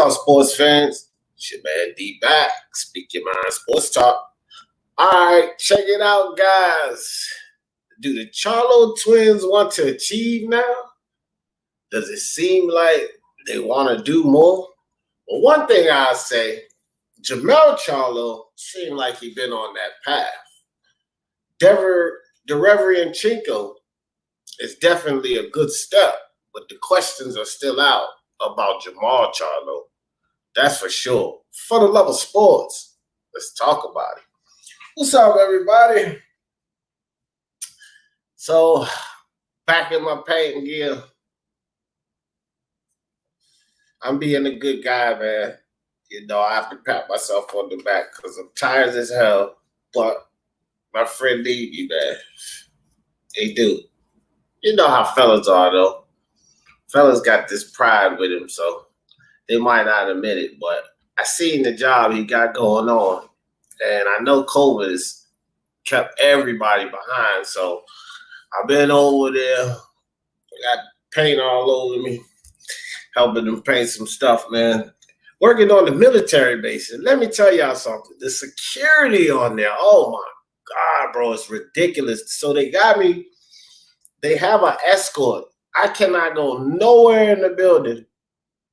up, sports fans? It's your man D back. Speak Your Mind Sports Talk. All right, check it out, guys. Do the Charlo Twins want to achieve now? Does it seem like they want to do more? Well, one thing I'll say, Jermall Charlo seemed like he'd been on that path. Derevyanchenko is definitely a good step, but the questions are still out about Jermall Charlo. That's for sure. For the love of sports, let's talk about it. What's up, everybody? So, back in my painting gear. I'm being a good guy, man. You know, I have to pat myself on the back because I'm tired as hell. But my friend need me, man. They do. You know how fellas are, though. Fellas got this pride with him, so they might not admit it. But I seen the job he got going on. And I know COVID has kept everybody behind. So I've been over there. Got paint all over me. Helping them paint some stuff, man. Working on the military bases. Let me tell y'all something. The security on there, oh my God, bro, it's ridiculous. So they got me, they have an escort. I cannot go nowhere in the building,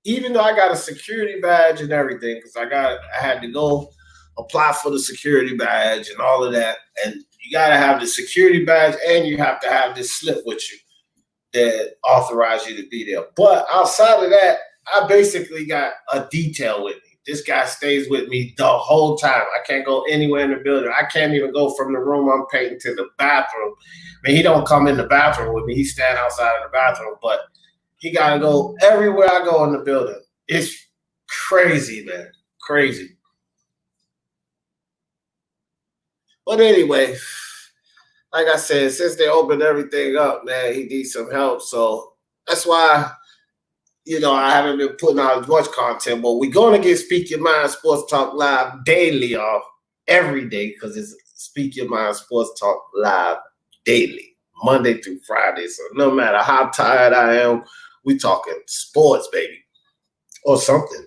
even though I got a security badge and everything, because I had to go apply for the security badge and all of that. And you got to have the security badge and you have to have this slip with you that authorize you to be there. But outside of that, I basically got a detail with me. This guy stays with me the whole time. I can't go anywhere in the building. I can't even go from the room I'm painting to the bathroom. I mean, he don't come in the bathroom with me. He stand outside of the bathroom, but he got to go everywhere I go in the building. It's crazy, man. Crazy. But anyway, like I said, since they opened everything up, man, he needs some help. So that's why, you know, I haven't been putting out as much content. But we're going to get Speak Your Mind Sports Talk Live daily off every day because it's Speak Your Mind Sports Talk Live daily, Monday through Friday. So no matter how tired I am, we talking sports, baby, or something.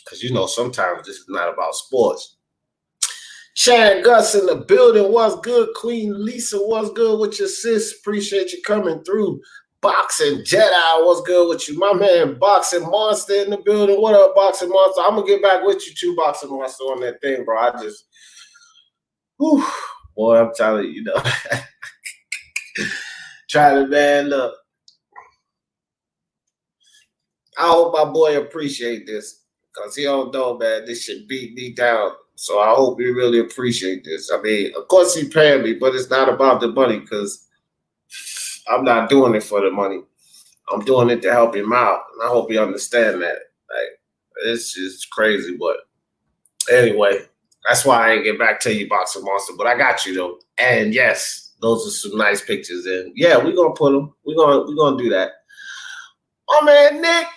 Because, you know, sometimes this is not about sports. Chad Gus in the building. What's good? Queen Lisa, what's good with your sis? Appreciate you coming through. Boxing Jedi, what's good with you? My man Boxing Monster in the building. What up, Boxing Monster? I'm going to get back with you too, Boxing Monster, on that thing, bro. I just, whew, boy, I'm telling you, you know. Trying to, man, look. I hope my boy appreciate this because he don't know, man, this shit beat me down. So I hope he really appreciate this. I mean, of course he paying me, but it's not about the money because I'm not doing it for the money. I'm doing it to help him out. And I hope he understand that. Like, it's just crazy. But anyway, that's why I ain't get back to you, Boxer Monster. But I got you, though. And yes, those are some nice pictures. And yeah, we're going to put them. We're gonna do that. Oh, man, Nick.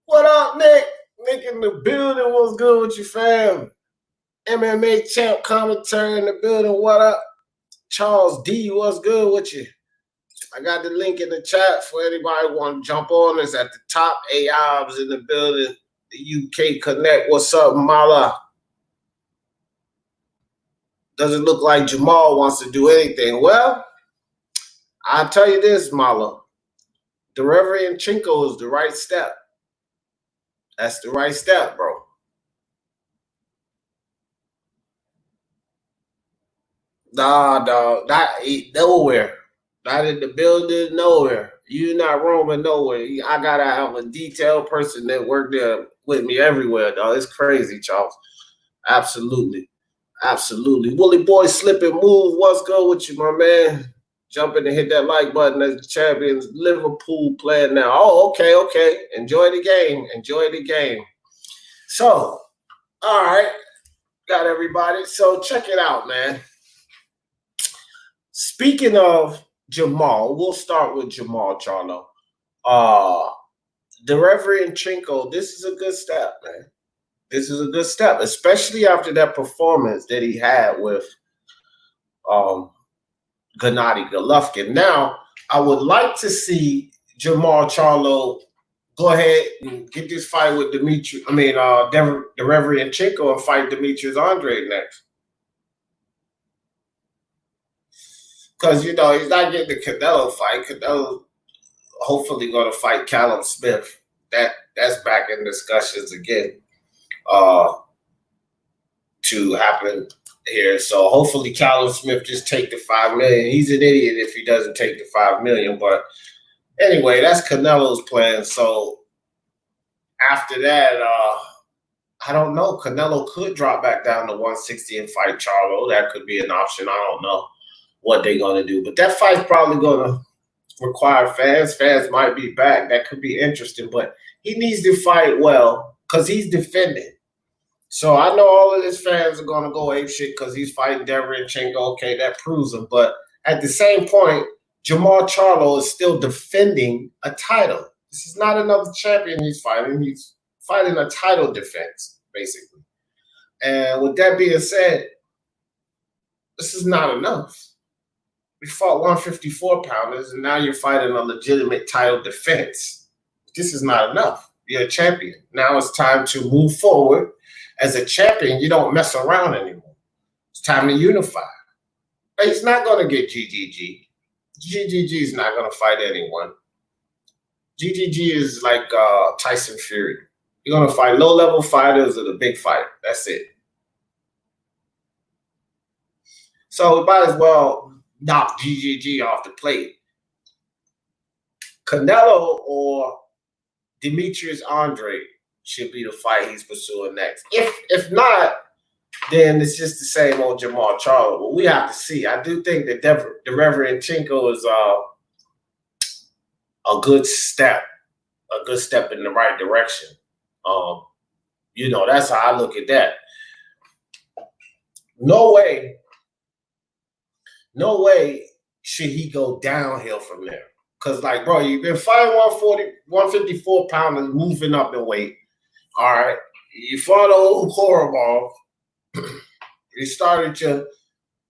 What up, Nick? Nick in the building. What's good with you, fam? MMA champ commentary in the building. What up? Charles D, what's good with you? I got the link in the chat for anybody who want to jump on. It's at the top. AIBs in the building. The UK Connect. What's up, Mala? Doesn't look like Jermall wants to do anything. Well, I'll tell you this, Mala. Derevyanchenko is the right step. That's the right step, bro. Nah, dog. Not nowhere. Not in the building, nowhere. You not roaming nowhere. I gotta have a detailed person that work there with me everywhere, dog. It's crazy, Charles. Absolutely. Absolutely. Willie Boy Slip and Move. What's good with you, my man? Jump in and hit that like button as the champions. Liverpool playing now. Oh, okay. Enjoy the game. Enjoy the game. So, all right. Got everybody. So check it out, man. Speaking of Jermall, we'll start with Jermall Charlo. Derevyanchenko, this is a good step, man. This is a good step, especially after that performance that he had with Gennady Golovkin. Now, I would like to see Jermall Charlo go ahead and get this fight with Derevyanchenko and fight Demetrius Andre next. Because, you know, he's not getting the Canelo fight. Canelo hopefully going to fight Callum Smith. That's back in discussions again to happen here. So hopefully Callum Smith just take the $5 million. He's an idiot if he doesn't take the $5 million. But anyway, that's Canelo's plan. So after that, I don't know. Canelo could drop back down to 160 and fight Charlo. That could be an option. I don't know what they're going to do. But that fight's probably going to require fans. Fans might be back. That could be interesting. But he needs to fight well because he's defending. So I know all of his fans are going to go apeshit because he's fighting Derevyanchenko. Okay, that proves him. But at the same point, Jermall Charlo is still defending a title. This is not another champion he's fighting. He's fighting a title defense, basically. And with that being said, this is not enough. We fought 154-pounders, and now you're fighting a legitimate title defense. This is not enough. You're a champion. Now it's time to move forward. As a champion, you don't mess around anymore. It's time to unify. But he's not going to get GGG. GGG is not going to fight anyone. GGG is like Tyson Fury. You're going to fight low-level fighters or the big fighter. That's it. So we might as well knock GGG off the plate. Canelo or Demetrius Andre should be the fight he's pursuing next. If not, then it's just the same old Jermall Charlo. But we have to see. I do think that Derevyanchenko is a good step in the right direction. You know, that's how I look at that. No way should he go downhill from there. Because, like, bro, you've been fighting 154 pounders, moving up in weight. All right. You fought old Korobov. You started your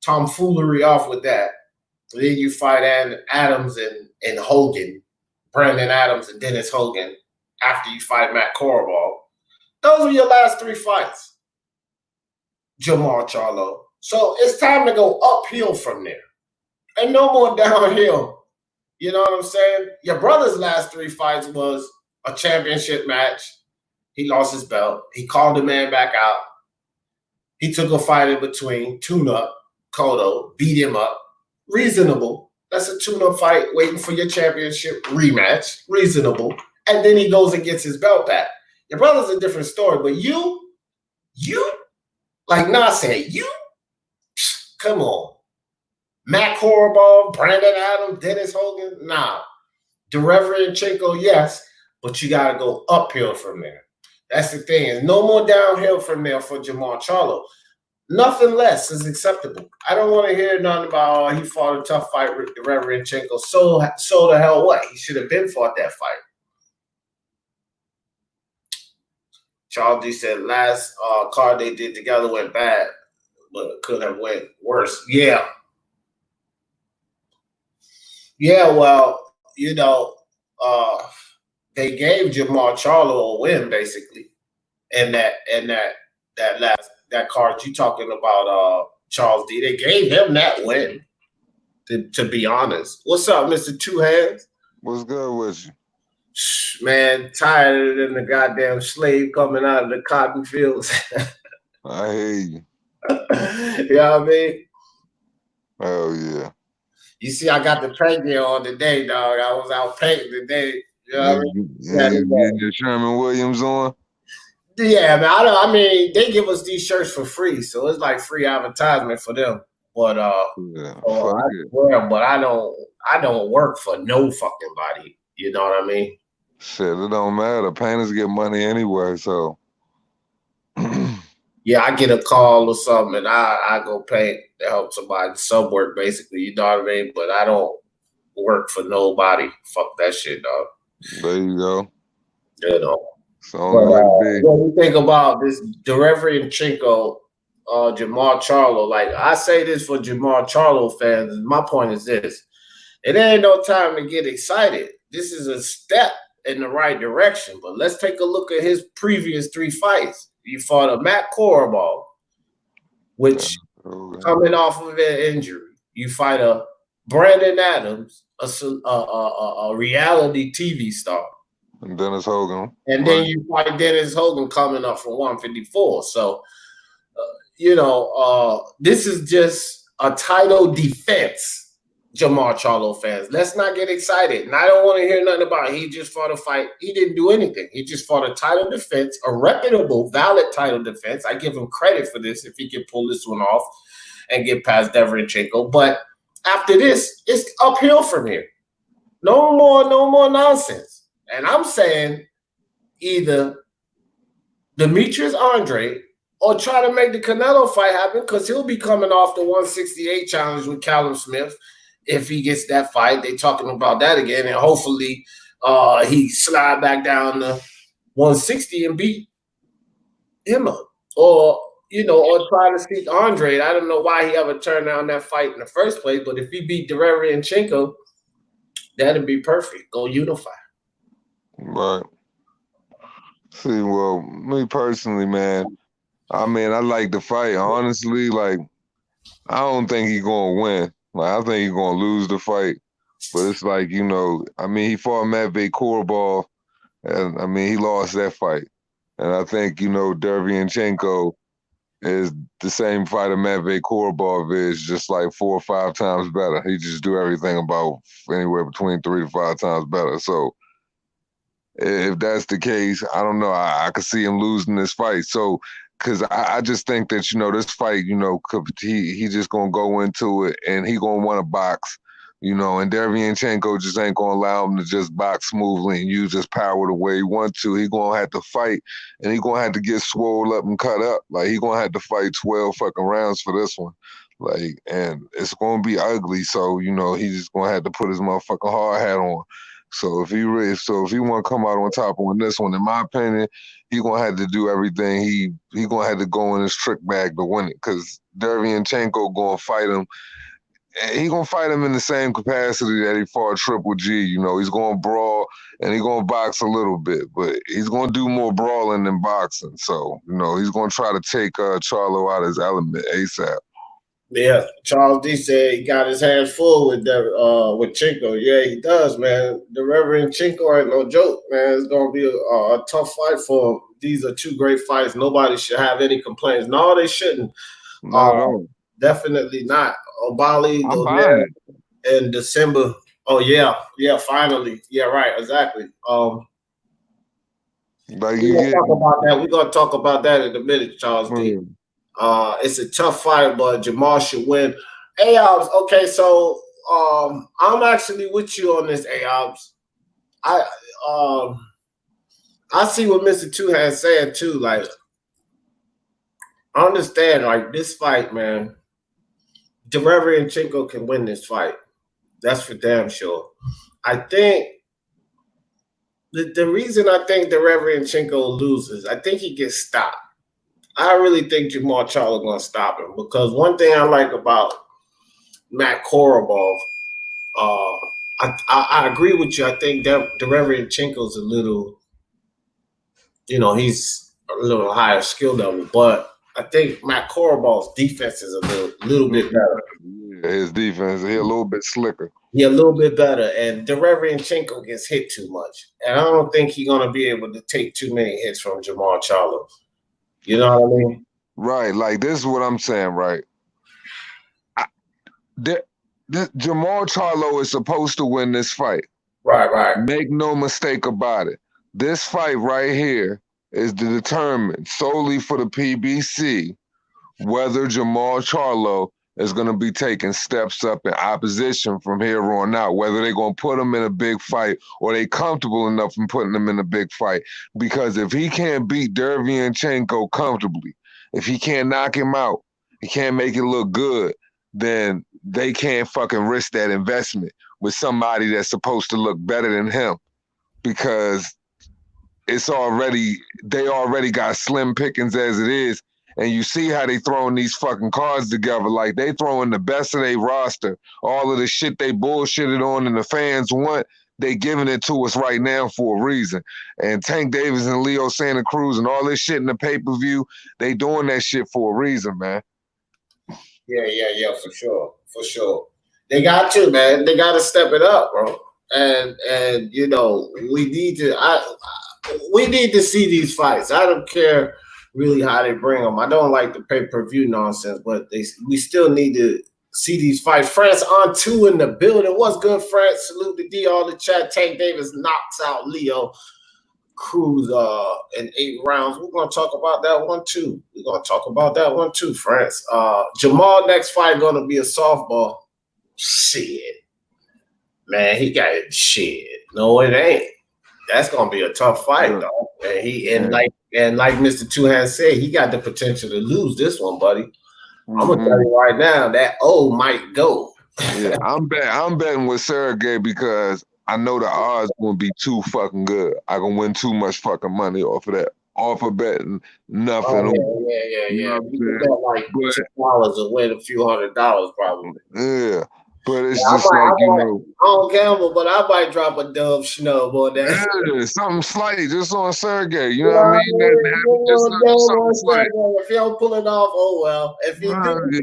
tomfoolery off with that. Then you fight Adams and Hogan, Brandon Adams and Dennis Hogan after you fight Matt Korobov. Those are your last 3 fights, Jermall Charlo. So it's time to go uphill from there. And no more downhill. You know what I'm saying? Your brother's last 3 fights was a championship match. He lost his belt. He called the man back out. He took a fight in between, tune-up, Cotto, beat him up. Reasonable. That's a tune-up fight waiting for your championship rematch. Reasonable. And then he goes and gets his belt back. Your brother's a different story, but you, like Nas said, come on. Matt Korobov, Brandon Adams, Dennis Hogan, nah. Derevyanchenko, yes, but you got to go uphill from there. That's the thing. There's no more downhill from there for Jermall Charlo. Nothing less is acceptable. I don't want to hear nothing about he fought a tough fight with Derevyanchenko. So the hell what? He should have been fought that fight. Charles D said last card they did together went bad, but it could have went worse. Yeah. Yeah, well, you know, they gave Jermall Charlo a win basically, and that card you talking about, Charles D. They gave him that win. To be honest, what's up, Mr. Two Hands? What's good with you? Man, tired than the goddamn slave coming out of the cotton fields. I hear you. You know what I mean? Oh yeah. You see, I got the paint gear on today, dog. I was out painting today. You know what I mean? Yeah, you getting your Sherman Williams on? Yeah, man. I mean, they give us these shirts for free, so it's like free advertisement for them. But yeah, but I don't work for no fucking body. You know what I mean? Shit, it don't matter. Painters get money anyway, so. Yeah, I get a call or something, and I go paint to help somebody, some work basically. You know what I mean? But I don't work for nobody. Fuck that shit, dog. There you go. You know. So what do you think about this Derevyanchenko, Jermall Charlo? Like, I say this for Jermall Charlo fans. My point is this. It ain't no time to get excited. This is a step in the right direction. But let's take a look at his previous 3 fights. You fought a Matt Korobov, which coming off of an injury. You fight a Brandon Adams, a reality TV star. And Dennis Hogan. And then you fight Dennis Hogan coming up from 154. So, this is just a title defense. Jermall Charlo fans, let's not get excited. And I don't want to hear nothing about it. He just fought a fight. He didn't do anything. He just fought a title defense, a reputable, valid title defense. I give him credit for this if he can pull this one off and get past Derevyanchenko. But after this, it's uphill from here. No more nonsense. And I'm saying either Demetrius Andre or try to make the Canelo fight happen, because he'll be coming off the 168 challenge with Callum Smith. If he gets that fight, they're talking about that again, and hopefully he slide back down to 160 and beat him up. Or try to seek Andre. I don't know why he ever turned down that fight in the first place, but if he beat Derevyanchenko, that'd be perfect. Go unify. Right. See, well, me personally, man, I mean, I like the fight. Honestly, like, I don't think he's going to win. Like, I think he's going to lose the fight. But it's like, I mean, he fought Matvey Korobov, and, I mean, he lost that fight. And I think, Derevyanchenko is the same fighter Matvey Korobov is, just like 4 or 5 times better. He just do everything about anywhere between 3 to 5 times better. So if that's the case, I don't know. I could see him losing this fight. So, because I just think that, this fight, he just going to go into it and he going to want to box, and Derevyanchenko just ain't going to allow him to just box smoothly and use his power the way he wants to. He going to have to fight, and he going to have to get swole up and cut up. Like, he going to have to fight 12 fucking rounds for this one. Like, and it's going to be ugly. So, he's just going to have to put his motherfucking hard hat on. So if he want to come out on top on this one, in my opinion, he gonna have to do everything. He gonna have to go in his trick bag to win it, because Derevyanchenko gonna fight him. He gonna fight him in the same capacity that he fought Triple G. He's gonna brawl and he gonna box a little bit, but he's gonna do more brawling than boxing. So he's gonna try to take Charlo out of his element ASAP. Yeah, Charles D said he got his hands full with Chenko. Yeah, he does, man. Derevyanchenko ain't no joke, man. It's gonna be a tough fight for him. These are 2 great fights. Nobody should have any complaints. No, they shouldn't. No. Definitely not. Obali in December. Oh yeah, finally. Yeah, right, exactly. We're gonna talk about that in a minute, Charles D. It's a tough fight, but Jermall should win. Ayobs, okay, so I'm actually with you on this, Ayobs. I see what Mr. Two has said too. Like, I understand, like, this fight, man. Derevyanchenko can win this fight. That's for damn sure. I think the reason I think Derevyanchenko loses, I think he gets stopped. I really think Jermall Charlo going to stop him, because one thing I like about Matt Korobov, I agree with you. I think Derevyanchenko's a little, he's a little higher skill level, but I think Matt Korobov's defense is a little bit better. Yeah, his defense, he's a little bit slicker. Yeah, a little bit better. And Derevyanchenko gets hit too much. And I don't think he's going to be able to take too many hits from Jermall Charlo. You know what I mean? Right. Like, this is what I'm saying, right? Jermall Charlo is supposed to win this fight. Right. Make no mistake about it. This fight right here is to determine solely for the PBC whether Jermall Charlo is going to be taking steps up in opposition from here on out, whether they're going to put him in a big fight or they comfortable enough in putting him in a big fight. Because if he can't beat Derevyanchenko comfortably, if he can't knock him out, he can't make it look good, then they can't fucking risk that investment with somebody that's supposed to look better than him, because they already got slim pickings as it is. And you see how they throwing these fucking cards together. Like, they throwing the best of their roster. All of the shit they bullshitted on and the fans want, they giving it to us right now for a reason. And Tank Davis and Leo Santa Cruz and all this shit in the pay-per-view, they doing that shit for a reason, man. Yeah, for sure. They got to, man. They got to step it up, bro. And you know, we need to see these fights. I don't care really how they bring them. I don't like the pay-per-view nonsense, but we still need to see these fights. France on 2 in the building. What's good, France? Salute to D all the chat. Tank Davis knocks out Leo Cruz in 8 rounds. We're gonna talk about that one too. France. Jermall next fight gonna be a softball. Shit. Man, he got it. Shit. No, it ain't. That's gonna be a tough fight, though. And like Mr. Two Hands said, he got the potential to lose this one, buddy. I'm gonna tell you right now that O might go. Yeah, I'm betting with Sergey because I know the odds gonna be too fucking good. I gonna win too much fucking money off of that. Off of betting nothing. Yeah. You know like $2 and win a few $100 probably. Yeah. But it's just like, I don't gamble, but I might drop a dub snub on that. Yeah, something slight, just on Sergey. You know what I mean? Something slight. If you don't pull it off, oh well. If you do, don't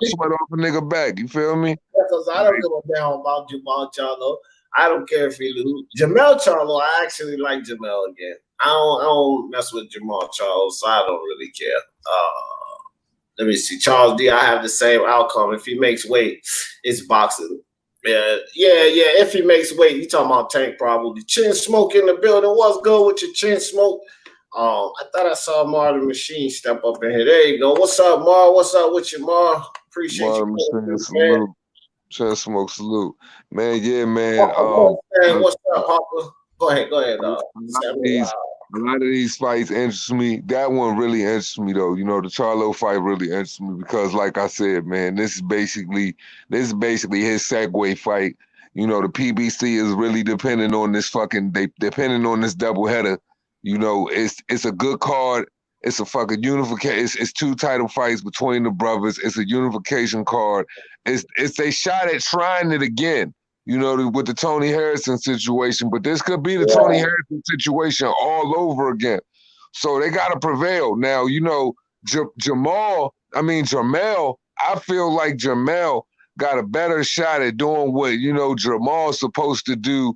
sweat off a nigga back. You feel me? Because I don't give a damn about Jermall Charlo. I don't care if he lose. Jermell Charlo, I actually like Jermell again. I don't mess with Jermall Charlo, so I don't really care. Let me see. Charles D, I have the same outcome. If he makes weight, it's boxing. Yeah. If he makes weight, you talking about Tank probably. Chin Smoke in the building. What's good with your Chin Smoke? I thought I saw Mar the Machine step up in here. There you go. What's up, Mar? What's up with you, Mar? Appreciate Mar you. Machine, salute. Chin Smoke, salute. Man, yeah, man. What's up, Harper? Go ahead. A lot of these fights interest me. That one really interests me, though. You know, the Charlo fight really interests me because, like I said, man, this is basically his segue fight. You know, the PBC is really depending on this depending on this doubleheader. You know, it's a good card. It's a fucking unification. It's 2 title fights between the brothers. It's a unification card. It's a shot at trying it again. You know, with the Tony Harrison situation, but this could be the Tony Harrison situation all over again. So they got to prevail. Now, you know, Jermell, I feel like Jermell got a better shot at doing what, you know, Jermall's supposed to do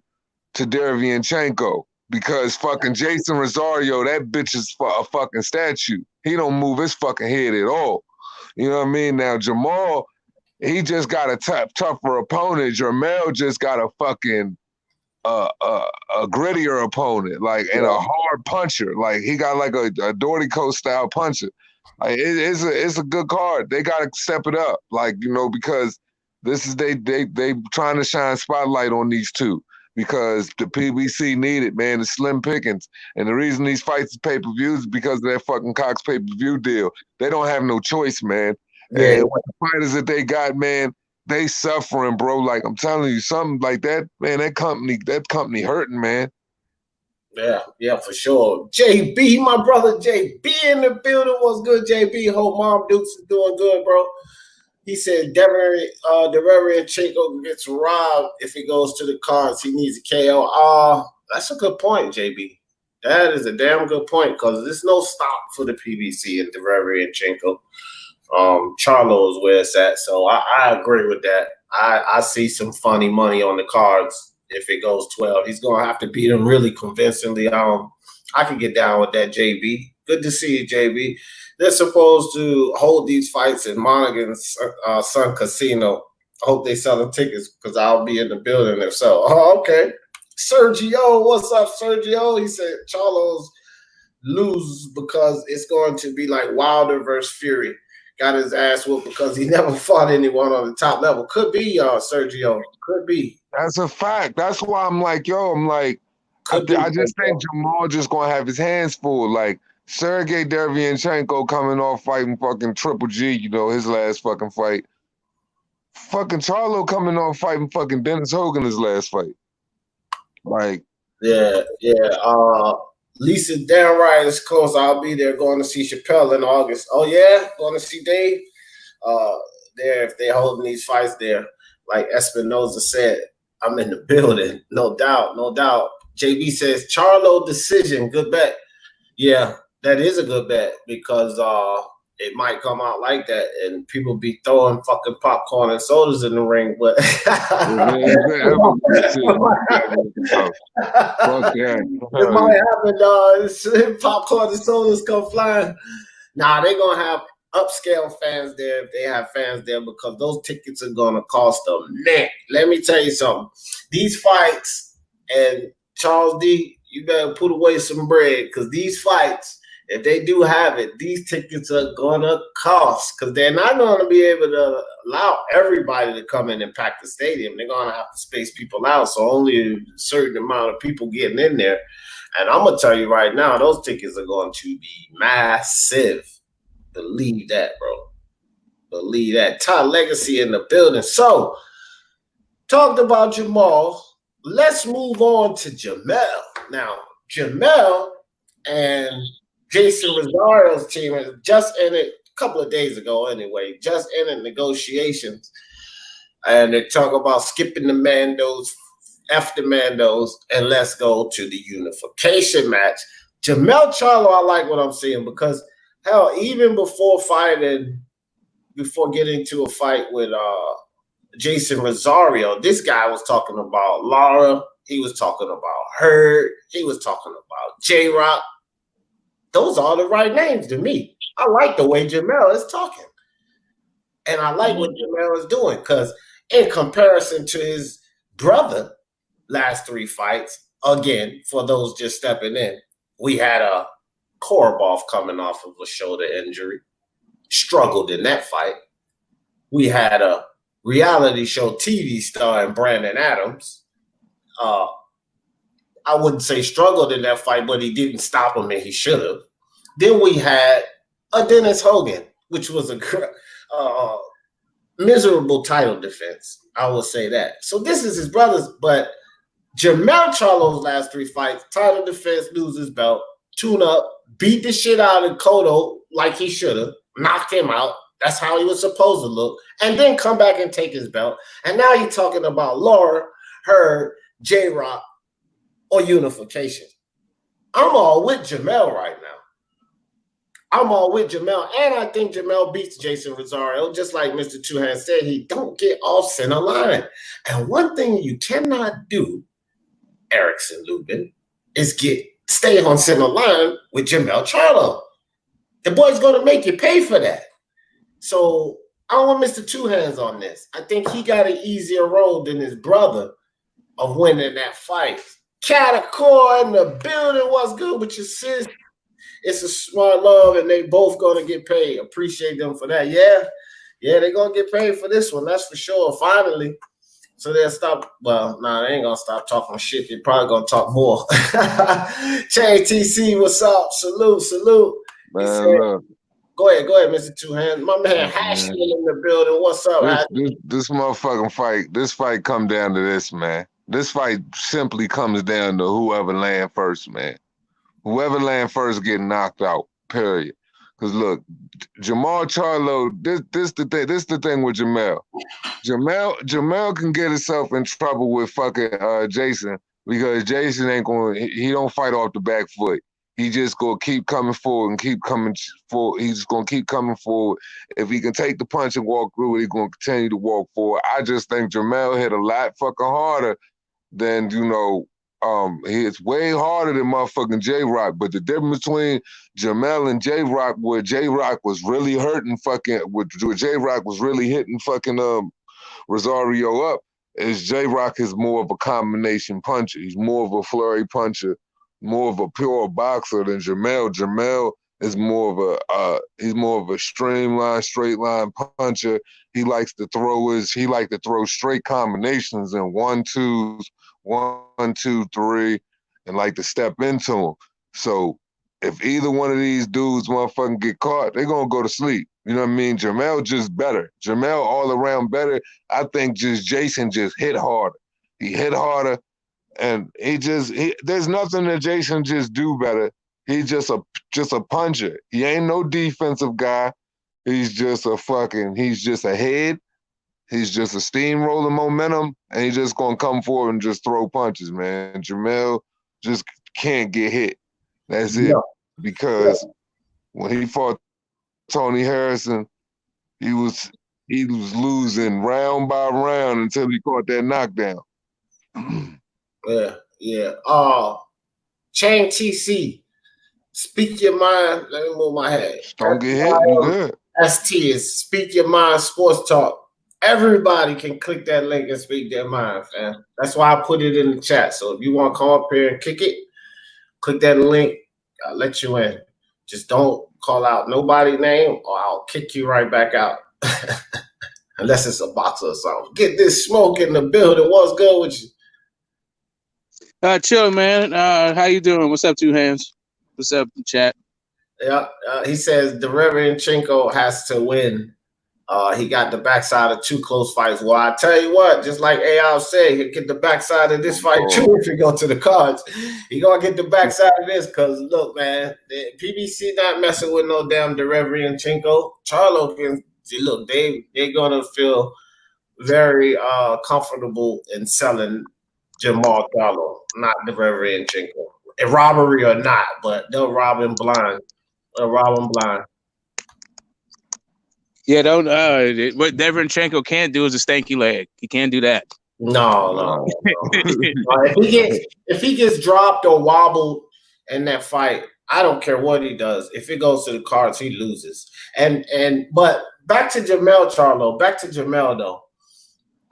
to Derevyanchenko because fucking Jason Rosario, that bitch is a fucking statue. He don't move his fucking head at all. You know what I mean? Now, Jermall, he just got a tougher opponent. Jermell just got a fucking a grittier opponent, like, and a hard puncher. Like he got like a Dortico style puncher. Like it's a good card. They gotta step it up, like, you know, because this is they trying to shine spotlight on these two because the PBC need it, man. It's slim pickings, and the reason these fights is pay-per-views is because of that fucking Cox pay-per-view deal. They don't have no choice, man. Yeah. And with the fighters that they got, man, they suffering, bro. Like I'm telling you, something like that, man. That company hurting, man. Yeah, for sure. JB, my brother JB in the building. What's good, JB? Hope Mom Dukes is doing good, bro. He said Derevyanchenko gets robbed if he goes to the cards. He needs a KO. That's a good point, JB. That is a damn good point because there's no stop for the PBC and Derevyanchenko. Charlo is where it's at, so I agree with that. I see some funny money on the cards if it goes 12. He's gonna have to beat him really convincingly. I can get down with that, JB. Good to see you, JB. They're supposed to hold these fights in Monaghan's Sun Casino. I hope they sell the tickets because I'll be in the building if so. Oh, okay. Sergio, what's up, Sergio? He said Charlo's lose because it's going to be like Wilder versus Fury. Got his ass whooped because he never fought anyone on the top level. Could be, Sergio. Could be. That's a fact. That's why I'm like, I just think Jermall just gonna have his hands full. Like Sergey Derevyanchenko coming off fighting fucking Triple G, you know, his last fucking fight. Fucking Charlo coming off fighting fucking Dennis Hogan his last fight. Like, yeah. Lisa downright is close. I'll be there going to see Chappelle in August. Oh yeah, going to see Dave. There if they're holding these fights there, like Espinoza said. I'm in the building. No doubt, no doubt. JB says, Charlo decision, good bet. Yeah, that is a good bet because it might come out like that and people be throwing fucking popcorn and sodas in the ring, but it might happen, popcorn and sodas come flying. Nah, they're gonna have upscale fans there if they have fans there because those tickets are gonna cost a neck. Let me tell you something. These fights, and Charles D, you better put away some bread because these fights, if they do have it, these tickets are gonna cost because they're not gonna be able to allow everybody to come in and pack the stadium. They're gonna have to space people out, so only a certain amount of people getting in there. And I'm gonna tell you right now, those tickets are going to be massive. Believe that, bro. Believe that. Todd Legacy in the building. So, talked about Jermall. Let's move on to Jermell. Now, Jermell and Jason Rosario's team is just in it a couple of days ago anyway, just in negotiations. And they talk about skipping the Mandos, F the Mandos, and let's go to the unification match. Jermall Charlo, I like what I'm seeing because, hell, even before getting to a fight with Jason Rosario, this guy was talking about Lara. He was talking about Hurd. He was talking about J-Rock. Those are the right names to me. I like the way Jermell is talking. And I like what Jermell is doing because in comparison to his brother, last 3 fights, again, for those just stepping in, we had a Korobov coming off of a shoulder injury, struggled in that fight. We had a reality show TV star in Brandon Adams. I wouldn't say struggled in that fight, but he didn't stop him and he should have. Then we had a Dennis Hogan, which was a miserable title defense. I will say that. So this is his brother's, but Jermall Charlo's last 3 fights, title defense, loses belt, tune up, beat the shit out of Cotto like he should have, knocked him out. That's how he was supposed to look. And then come back and take his belt. And now you're talking about Lara, Hurd, J-Rock, or unification. I'm all with Jermell right now. I'm all with Jermell. And I think Jermell beats Jason Rosario. Just like Mr. Two Hands said, he don't get off center line. And one thing you cannot do, Erickson Lubin, is stay on center line with Jermall Charlo. The boy's going to make you pay for that. So I want Mr. Two Hands on this. I think he got an easier road than his brother of winning that fight. Catacor in the building. What's good with your sis? It's a smart love, and they both going to get paid. Appreciate them for that. Yeah, they're going to get paid for this one. That's for sure. Finally. So they'll stop. Well, nah, they ain't going to stop talking shit. They're probably going to talk more. Chain TC, what's up? Salute. Man, Go ahead, Mr. Two Hands. My man Hashton in the building. What's up, this motherfucking fight, this fight come down to this, man. This fight simply comes down to whoever land first, man. Whoever land first get knocked out, period. Because look, Jermall Charlo, this the thing with Jermell. Jermell can get himself in trouble with fucking Jason because Jason he don't fight off the back foot. He just gonna keep coming forward and keep coming forward. He's just gonna keep coming forward. If he can take the punch and walk through it, he's gonna continue to walk forward. I just think Jermell hit a lot fucking harder than, it's way harder than motherfucking J-Rock. But the difference between Jermell and J-Rock, where J-Rock was really hurting where J-Rock was really hitting fucking Rosario up, is J-Rock is more of a combination puncher. He's more of a flurry puncher, more of a pure boxer than Jermell. Jermell is more of a streamline, straight line puncher. He likes to throw straight combinations and 1-2s, 1, 2, 3, and like to step into them. So if either one of these dudes motherfucking get caught, they're gonna go to sleep. You know what I mean? Jermell just better. Jermell all around better. I think Jason just hit harder. He hit harder. And there's nothing that Jason just do better. He's just a puncher. He ain't no defensive guy. He's just a head. He's just a steamroller momentum, and he's just gonna come forward and just throw punches, man. Jermell just can't get hit. That's it. Because when he fought Tony Harrison, he was losing round by round until he caught that knockdown. Yeah. Chain TC, speak your mind. Let me move my head. Don't get hit. You good. ST is Speak Your Mind Sports Talk. Everybody can click that link and speak their mind, fam. That's why I put it in the chat. So if you want to come up here and kick it, click that link. I'll let you in. Just don't call out nobody's name or I'll kick you right back out. Unless it's a boxer or something. Get this smoke in the building. What's good with you? Chill, man. How you doing? What's up, Two Hands? What's up, chat? Yeah, he says Derevyanchenko has to win. He got the backside of 2 close fights. Well, I tell you what, just like AI said, he'll get the backside of this fight too if you go to the cards. He gonna get the backside of this because look, man, the PBC not messing with no damn Derevyanchenko. Charlo can look, they're gonna feel very comfortable in selling Jermall Charlo, not Derevyanchenko. A robbery or not, but they'll rob him blind. Yeah, don't. What Derevyanchenko can't do is a stanky leg. He can't do that. No. If he gets dropped or wobbled in that fight, I don't care what he does. If it goes to the cards, he loses. But back to Jermell Charlo. Back to Jermell though.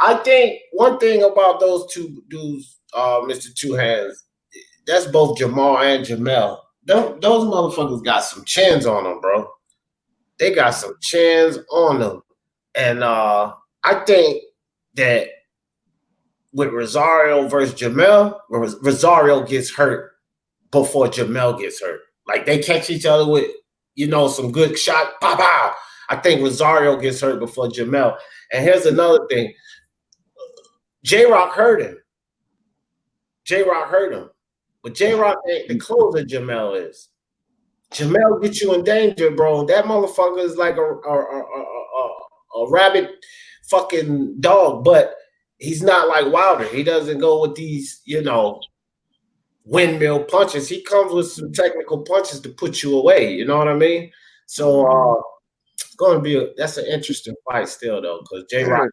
I think one thing about those two dudes, Mr. Two Hands, that's both Jermall and Jermell. Those motherfuckers got some chins on them, bro. They got some chins on them. And I think that with Rosario versus Jermell, Rosario gets hurt before Jermell gets hurt. Like they catch each other with, some good shot. Pow, pow. I think Rosario gets hurt before Jermell. And here's another thing. J-Rock hurt him. But J-Rock ain't the closer Jermell is. Jermell gets you in danger, bro. That motherfucker is like a rabid fucking dog, but he's not like Wilder. He doesn't go with these, windmill punches. He comes with some technical punches to put you away. You know what I mean? So it's going to be that's an interesting fight still, though, because J-Rock,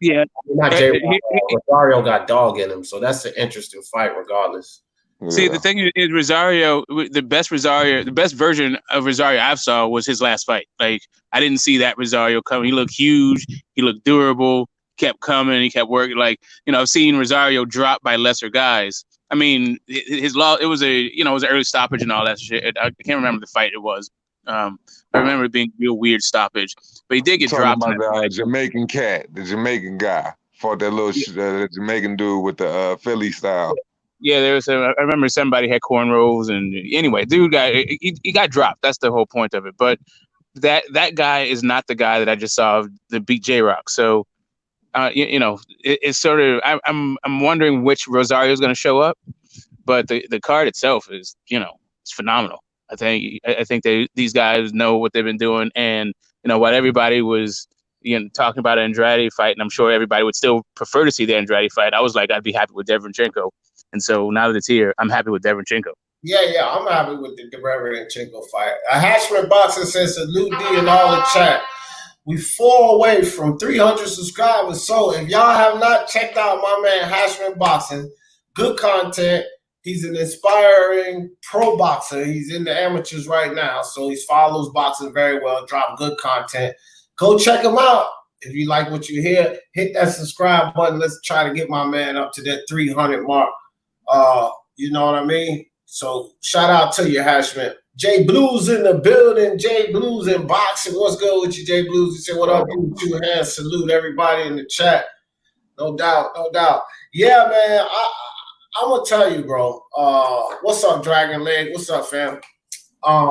not J-Rock, Rosario got dog in him, so that's an interesting fight regardless. Yeah. See, the thing is, Rosario, the best version of Rosario I've saw was his last fight. Like, I didn't see that Rosario coming. He looked huge. He looked durable. Kept coming. He kept working. Like, I've seen Rosario drop by lesser guys. I mean, it was an early stoppage and all that shit. I can't remember the fight it was. I remember it being a real weird stoppage. But he did get dropped. About the Jamaican cat, the Jamaican guy, fought that little the Jamaican dude with the Philly style. Yeah, I remember somebody had cornrows, and anyway, dude he got dropped. That's the whole point of it. But that guy is not the guy that I just saw that beat J-Rock. So, it's sort of I'm wondering which Rosario is going to show up, but the card itself is it's phenomenal. I think these guys know what they've been doing, and what everybody was talking about an Andrade fight, and I'm sure everybody would still prefer to see the Andrade fight. I was like, I'd be happy with Derevyanchenko. And so now that it's here, I'm happy with Derevyanchenko. Yeah, I'm happy with the Derevyanchenko fight. Hashman Boxing says salute D in all the chat. We 4 away from 300 subscribers. So if y'all have not checked out my man Hashman Boxing, good content. He's an inspiring pro boxer. He's in the amateurs right now, so he follows boxing very well. Drop good content. Go check him out. If you like what you hear, hit that subscribe button. Let's try to get my man up to that 300 mark. You know what I mean? So shout out to you, Hashman. Jay Blues in the building. Jay Blues in boxing. What's good with you, Jay Blues? You say what up? 2 hands. Salute everybody in the chat. No doubt. Yeah, man. I'm gonna tell you, bro. What's up, Dragon Leg? What's up, fam? I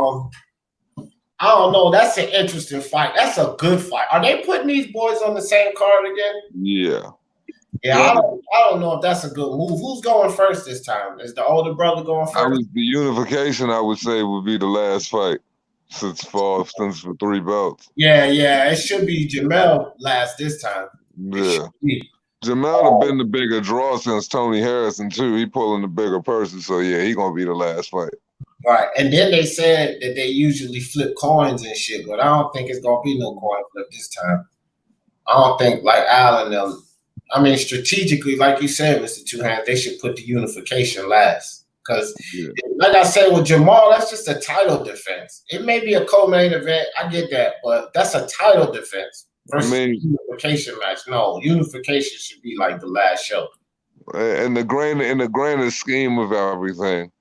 don't know. That's an interesting fight. That's a good fight. Are they putting these boys on the same card again? Yeah. Yeah, I don't know if that's a good move. Who's going first this time? Is the older brother going first? The unification, I would say, would be the last fight since for 3 belts. Yeah, it should be Jermell last this time. Yeah. Jermell have been the bigger draw since Tony Harrison too. He pulling the bigger person, so yeah, he gonna be the last fight. Right, and then they said that they usually flip coins and shit, but I don't think it's gonna be no coin flip this time. I don't think like Al and them. I mean, strategically, like you said, Mr. Two Hands, they should put the unification last. Because, like I said with Jermall, that's just a title defense. It may be a co-main event, I get that, but that's a title defense versus a unification match. No, unification should be like the last show. In the grander scheme of everything,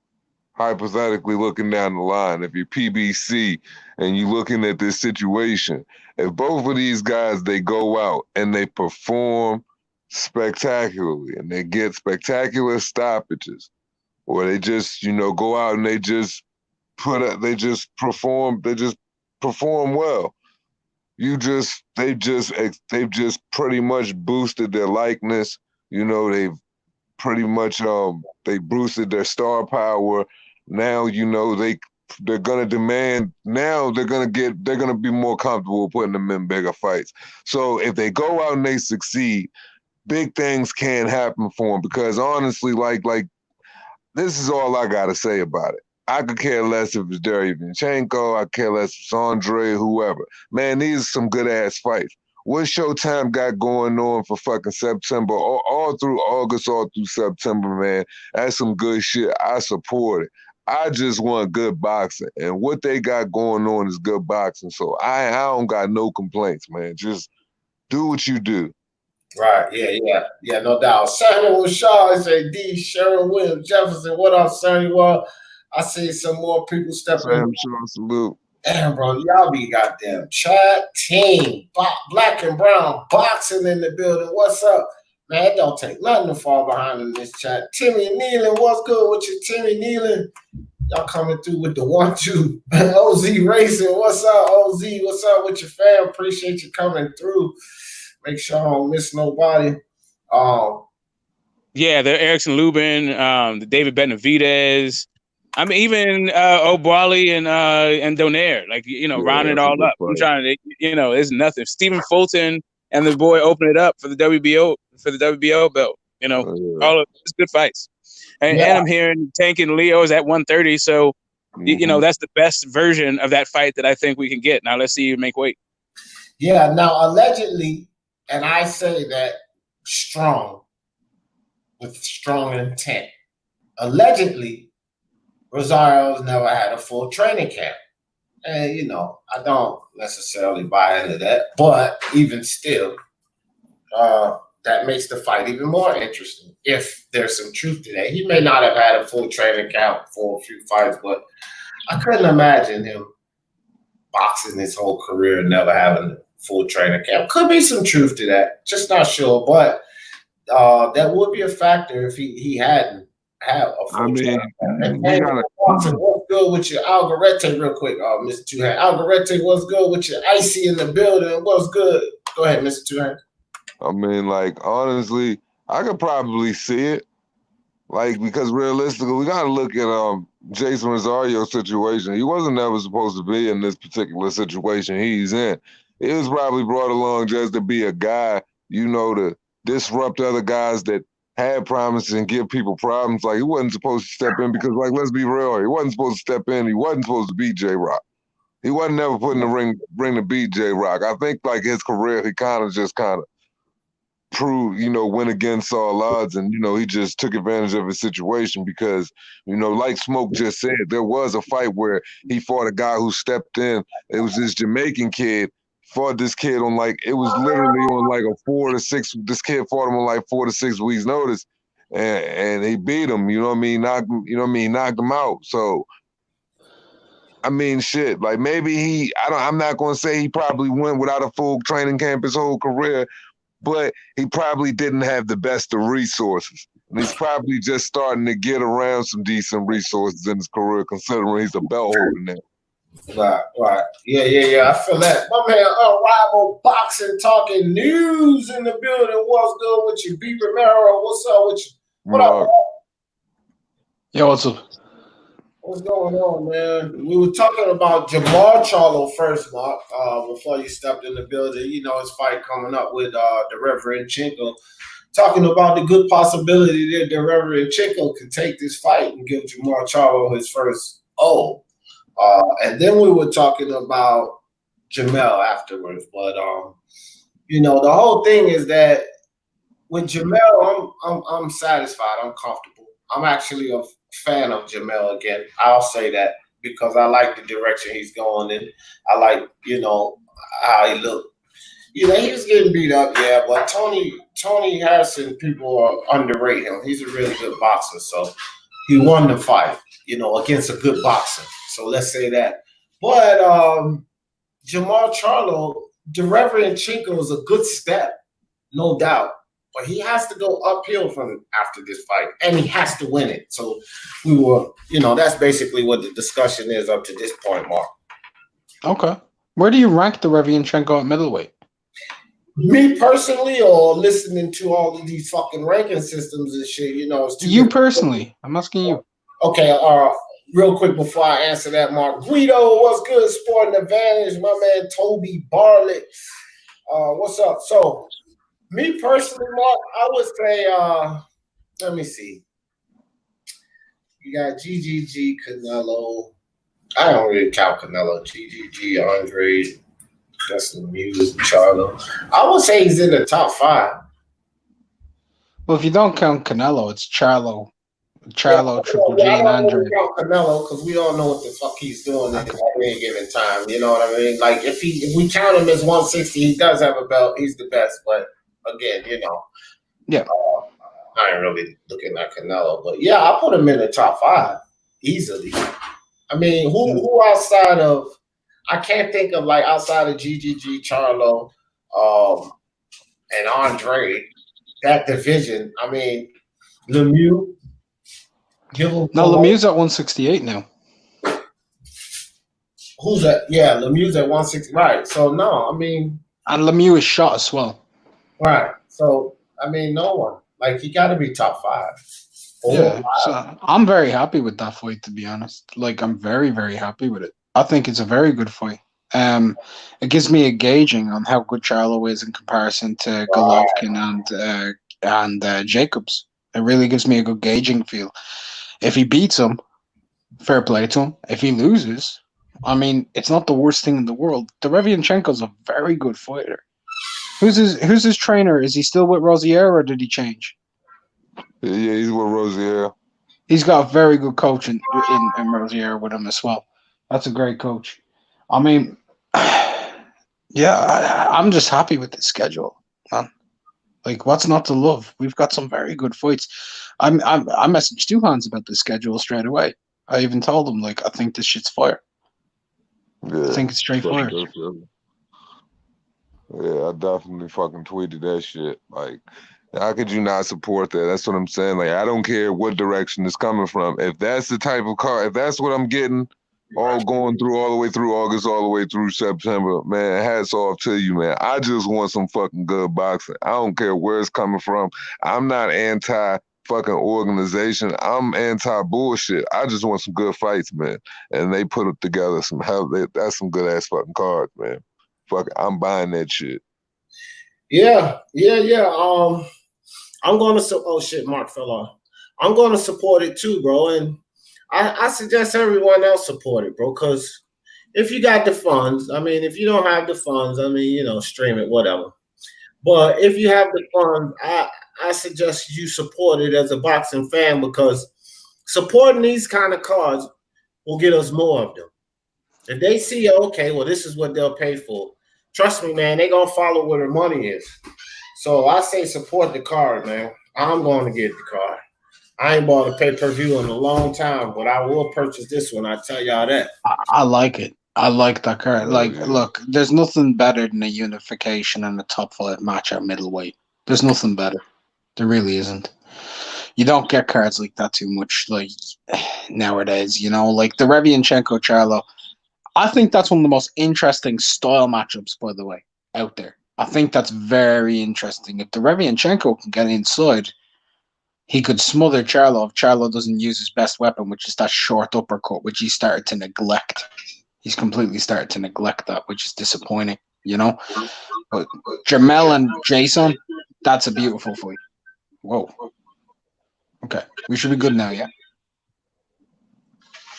hypothetically looking down the line, if you're PBC and you're looking at this situation, if both of these guys, they go out and they perform spectacularly and they get spectacular stoppages, or they just, go out and they just perform well. They've just pretty much boosted their likeness. They've pretty much they boosted their star power. Now, they're gonna demand. Now they're gonna be more comfortable putting them in bigger fights. So if they go out and they succeed, big things can happen for them. Because honestly, like this is all I gotta say about it. I could care less if it's Derevyanchenko. I care less if it's Andre, whoever. Man, these are some good ass fights. What Showtime got going on for fucking September, all through August, all through September, man, that's some good shit. I support it. I just want good boxing. And what they got going on is good boxing. So I don't got no complaints, man. Just do what you do. Right, yeah, no doubt. Samuel Shaw is a D. Sharon Williams Jefferson. What up, Samuel? I see some more people stepping in. Shaw, salute. Damn, bro, y'all be goddamn chat team, black and brown boxing in the building. What's up, man? It don't take nothing to fall behind in this chat. Timmy Nealon, what's good with you, Timmy Nealon? Y'all coming through with the 1-2. OZ Racing, what's up, OZ? What's up with your fam? Appreciate you coming through. Make sure I don't miss nobody. Yeah, the Erickson Lubin, the David Benavidez. I mean, even O'Brien and Donaire, round it all up. I'm trying to, it's nothing. Stephen Fulton and the boy open it up for the WBO belt. All of it's good fights. And I'm hearing Tank and Leo is at 130, so that's the best version of that fight that I think we can get. Now let's see you make weight. Yeah. Now allegedly, and I say that strong, with strong intent. Allegedly, Rosario's never had a full training camp. And, I don't necessarily buy into that. But even still, that makes the fight even more interesting if there's some truth to that. He may not have had a full training camp for a few fights, but I couldn't imagine him boxing his whole career and never having a full training camp. Could be some truth to that. Just not sure. But that would be a factor if he hadn't have a full training camp. What's good with your Algarete real quick, Mr. Two-Hand? Algarete, what's good with your Icy in the building? What's good? Go ahead, Mr. Two-Hand. I mean, honestly, I could probably see it. Because realistically, we got to look at Jason Rosario's situation. He wasn't ever supposed to be in this particular situation he's in. He was probably brought along just to be a guy, to disrupt other guys that had promises and give people problems. He wasn't supposed to step in because, let's be real, he wasn't supposed to step in. He wasn't supposed to beat J-Rock. He wasn't never put in the ring to beat J-Rock. I think, his career, he kind of proved, went against all odds, and, he just took advantage of his situation because, like Smoke just said, there was a fight where he fought a guy who stepped in. It was this Jamaican kid, fought this kid on it was literally on a 4 to 6. This kid fought him on 4 to 6 weeks notice, and he beat him. Knocked him out. So, I mean, shit. Maybe I'm not gonna say he probably went without a full training camp his whole career, but he probably didn't have the best of resources. And he's probably just starting to get around some decent resources in his career, considering he's a belt holder now. Right. Yeah. I feel that. My man, Unrivaled Boxing talking news in the building. What's good with you? B. Romero, what's up with you? What up, bro? Yo, what's up? What's going on, man? We were talking about Jermall Charlo first, Mark, before you stepped in the building. You know, his fight coming up with Derevyanchenko. Talking about the good possibility that Derevyanchenko could take this fight and give Jermall Charlo his first O. And then we were talking about Jermell afterwards. But, you know, the whole thing is that with Jermell, I'm satisfied. I'm comfortable. I'm actually a fan of Jermell again. I'll say that because I like the direction he's going in. I like, you know, how he looked. You know, he was getting beat up, yeah, but Tony Harrison, people underrate him. He's a really good boxer, so he won the fight, you know, against a good boxer. So let's say that. But Jermall Charlo, Derevyanchenko is a good step, no doubt. But he has to go uphill from after this fight, and he has to win it. So we were, you know, that's basically what the discussion is up to this point, Mark. Okay. Where do you rank Derevyanchenko at middleweight? Me personally, or listening to all of these fucking ranking systems and shit, you know. It's You personally. I'm asking you. Okay, real quick before I answer that, Mark. Guido, what's good? Sporting Advantage, my man Toby Barlett. What's up? So, me personally, Mark, I would say, let me see. You got GGG, Canelo. I don't really count Canelo, GGG, Andre. That's Muse, Charlo. I would say he's in the top 5. Well, if you don't count Canelo, it's Charlo, Triple G, and Andre. I don't count Canelo because we all know what the fuck he's doing at any given time. You know what I mean? Like if we count him as 160, he does have a belt. He's the best. But again, you know, yeah, I ain't really looking at Canelo. But yeah, I put him in the top 5 easily. I mean, who outside of? I can't think of like outside of GGG, Charlo, and Andre, that division. I mean, Lemieux. No, Lemieux's at 168 now. Who's that? Yeah, Lemieux's at 160. Right. So no, I mean, and Lemieux is shot as well. Right. So I mean, no one. Like he got to be top 5. Yeah. So I'm very happy with that fight, to be honest. Like I'm very, very happy with it. I think it's a very good fight. It gives me a gauging on how good Charlo is in comparison to Golovkin and Jacobs. It really gives me a good gauging feel. If he beats him, fair play to him. If he loses, I mean, it's not the worst thing in the world. Derevyanchenko's a very good fighter. Who's his trainer? Is he still with Rosario or did he change? Yeah, he's with Rosario. He's got a very good coach in Rosario with him as well. That's a great coach. I mean, yeah, I'm just happy with the schedule, man. Like, what's not to love? We've got some very good fights. I messaged Duhans about the schedule straight away. I even told him, like, I think this shit's fire. Yeah, I think it's straight fire. Yeah, I definitely fucking tweeted that shit. Like, how could you not support that? That's what I'm saying. Like, I don't care what direction it's coming from. If that's the type of car, if that's what I'm getting, all going through all the way through August, all the way through September, man, hats off to you, man. I just want some fucking good boxing. I don't care where it's coming from. I'm not anti fucking organization. I'm anti bullshit. I just want some good fights, man. And they put together some hell. That's some good ass fucking cards, man. Fuck, I'm buying that shit. Yeah. I'm going to. Oh shit, Mark fell off. I'm going to support it too, bro. And I suggest everyone else support it, bro. Because if you got the funds, I mean, if you don't have the funds, I mean, you know, stream it, whatever. But if you have the funds, I suggest you support it as a boxing fan because supporting these kind of cards will get us more of them. If they see, okay, well, this is what they'll pay for. Trust me, man, they're going to follow where their money is. So I say support the card, man. I'm going to get the card. I ain't bought a pay-per-view in a long time, but I will purchase this one. I tell y'all that. I like it. I like that card. Like, look, there's nothing better than a unification and a top 5 match at middleweight. There's nothing better. There really isn't. You don't get cards like that too much, like, nowadays, you know? Like, the Derevyanchenko Charlo, I think that's one of the most interesting style matchups, by the way, out there. I think that's very interesting. If the Derevyanchenko can get inside, he could smother Charlo if Charlo doesn't use his best weapon, which is that short uppercut, which he started to neglect. He's completely started to neglect that, which is disappointing, you know. But Jermell and Jason, that's a beautiful fight. Whoa. Okay, we should be good now, yeah?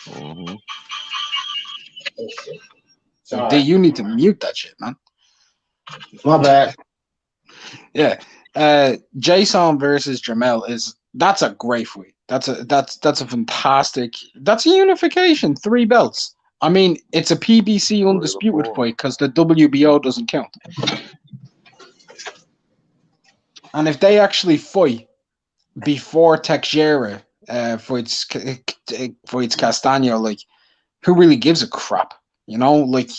Mm-hmm. So, D, you need to mute that shit, man. My bad. Yeah. Jason versus Jermell that's a great fight. That's a fantastic. That's a unification, 3 belts. I mean, it's a PBC undisputed fight because the WBO doesn't count. And if they actually fight before Teixeira fights Castaño, like, who really gives a crap? You know, like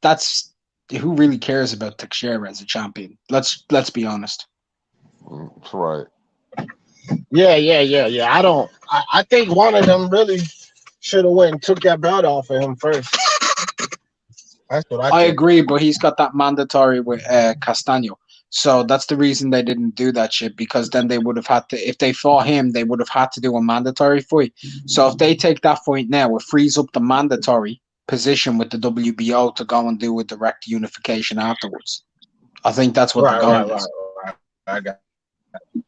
that's who really cares about Teixeira as a champion? Let's be honest. That's right. Yeah. I think one of them really should have went and took that belt off of him first. That's what I think. Agree, but he's got that mandatory with Castaño. So that's the reason they didn't do that shit, because then they would have had to, if they fought him, they would have had to do a mandatory fight. So if they take that fight now, it frees up the mandatory position with the WBO to go and do a direct unification afterwards. I think that's what the goal is. Right. I got it.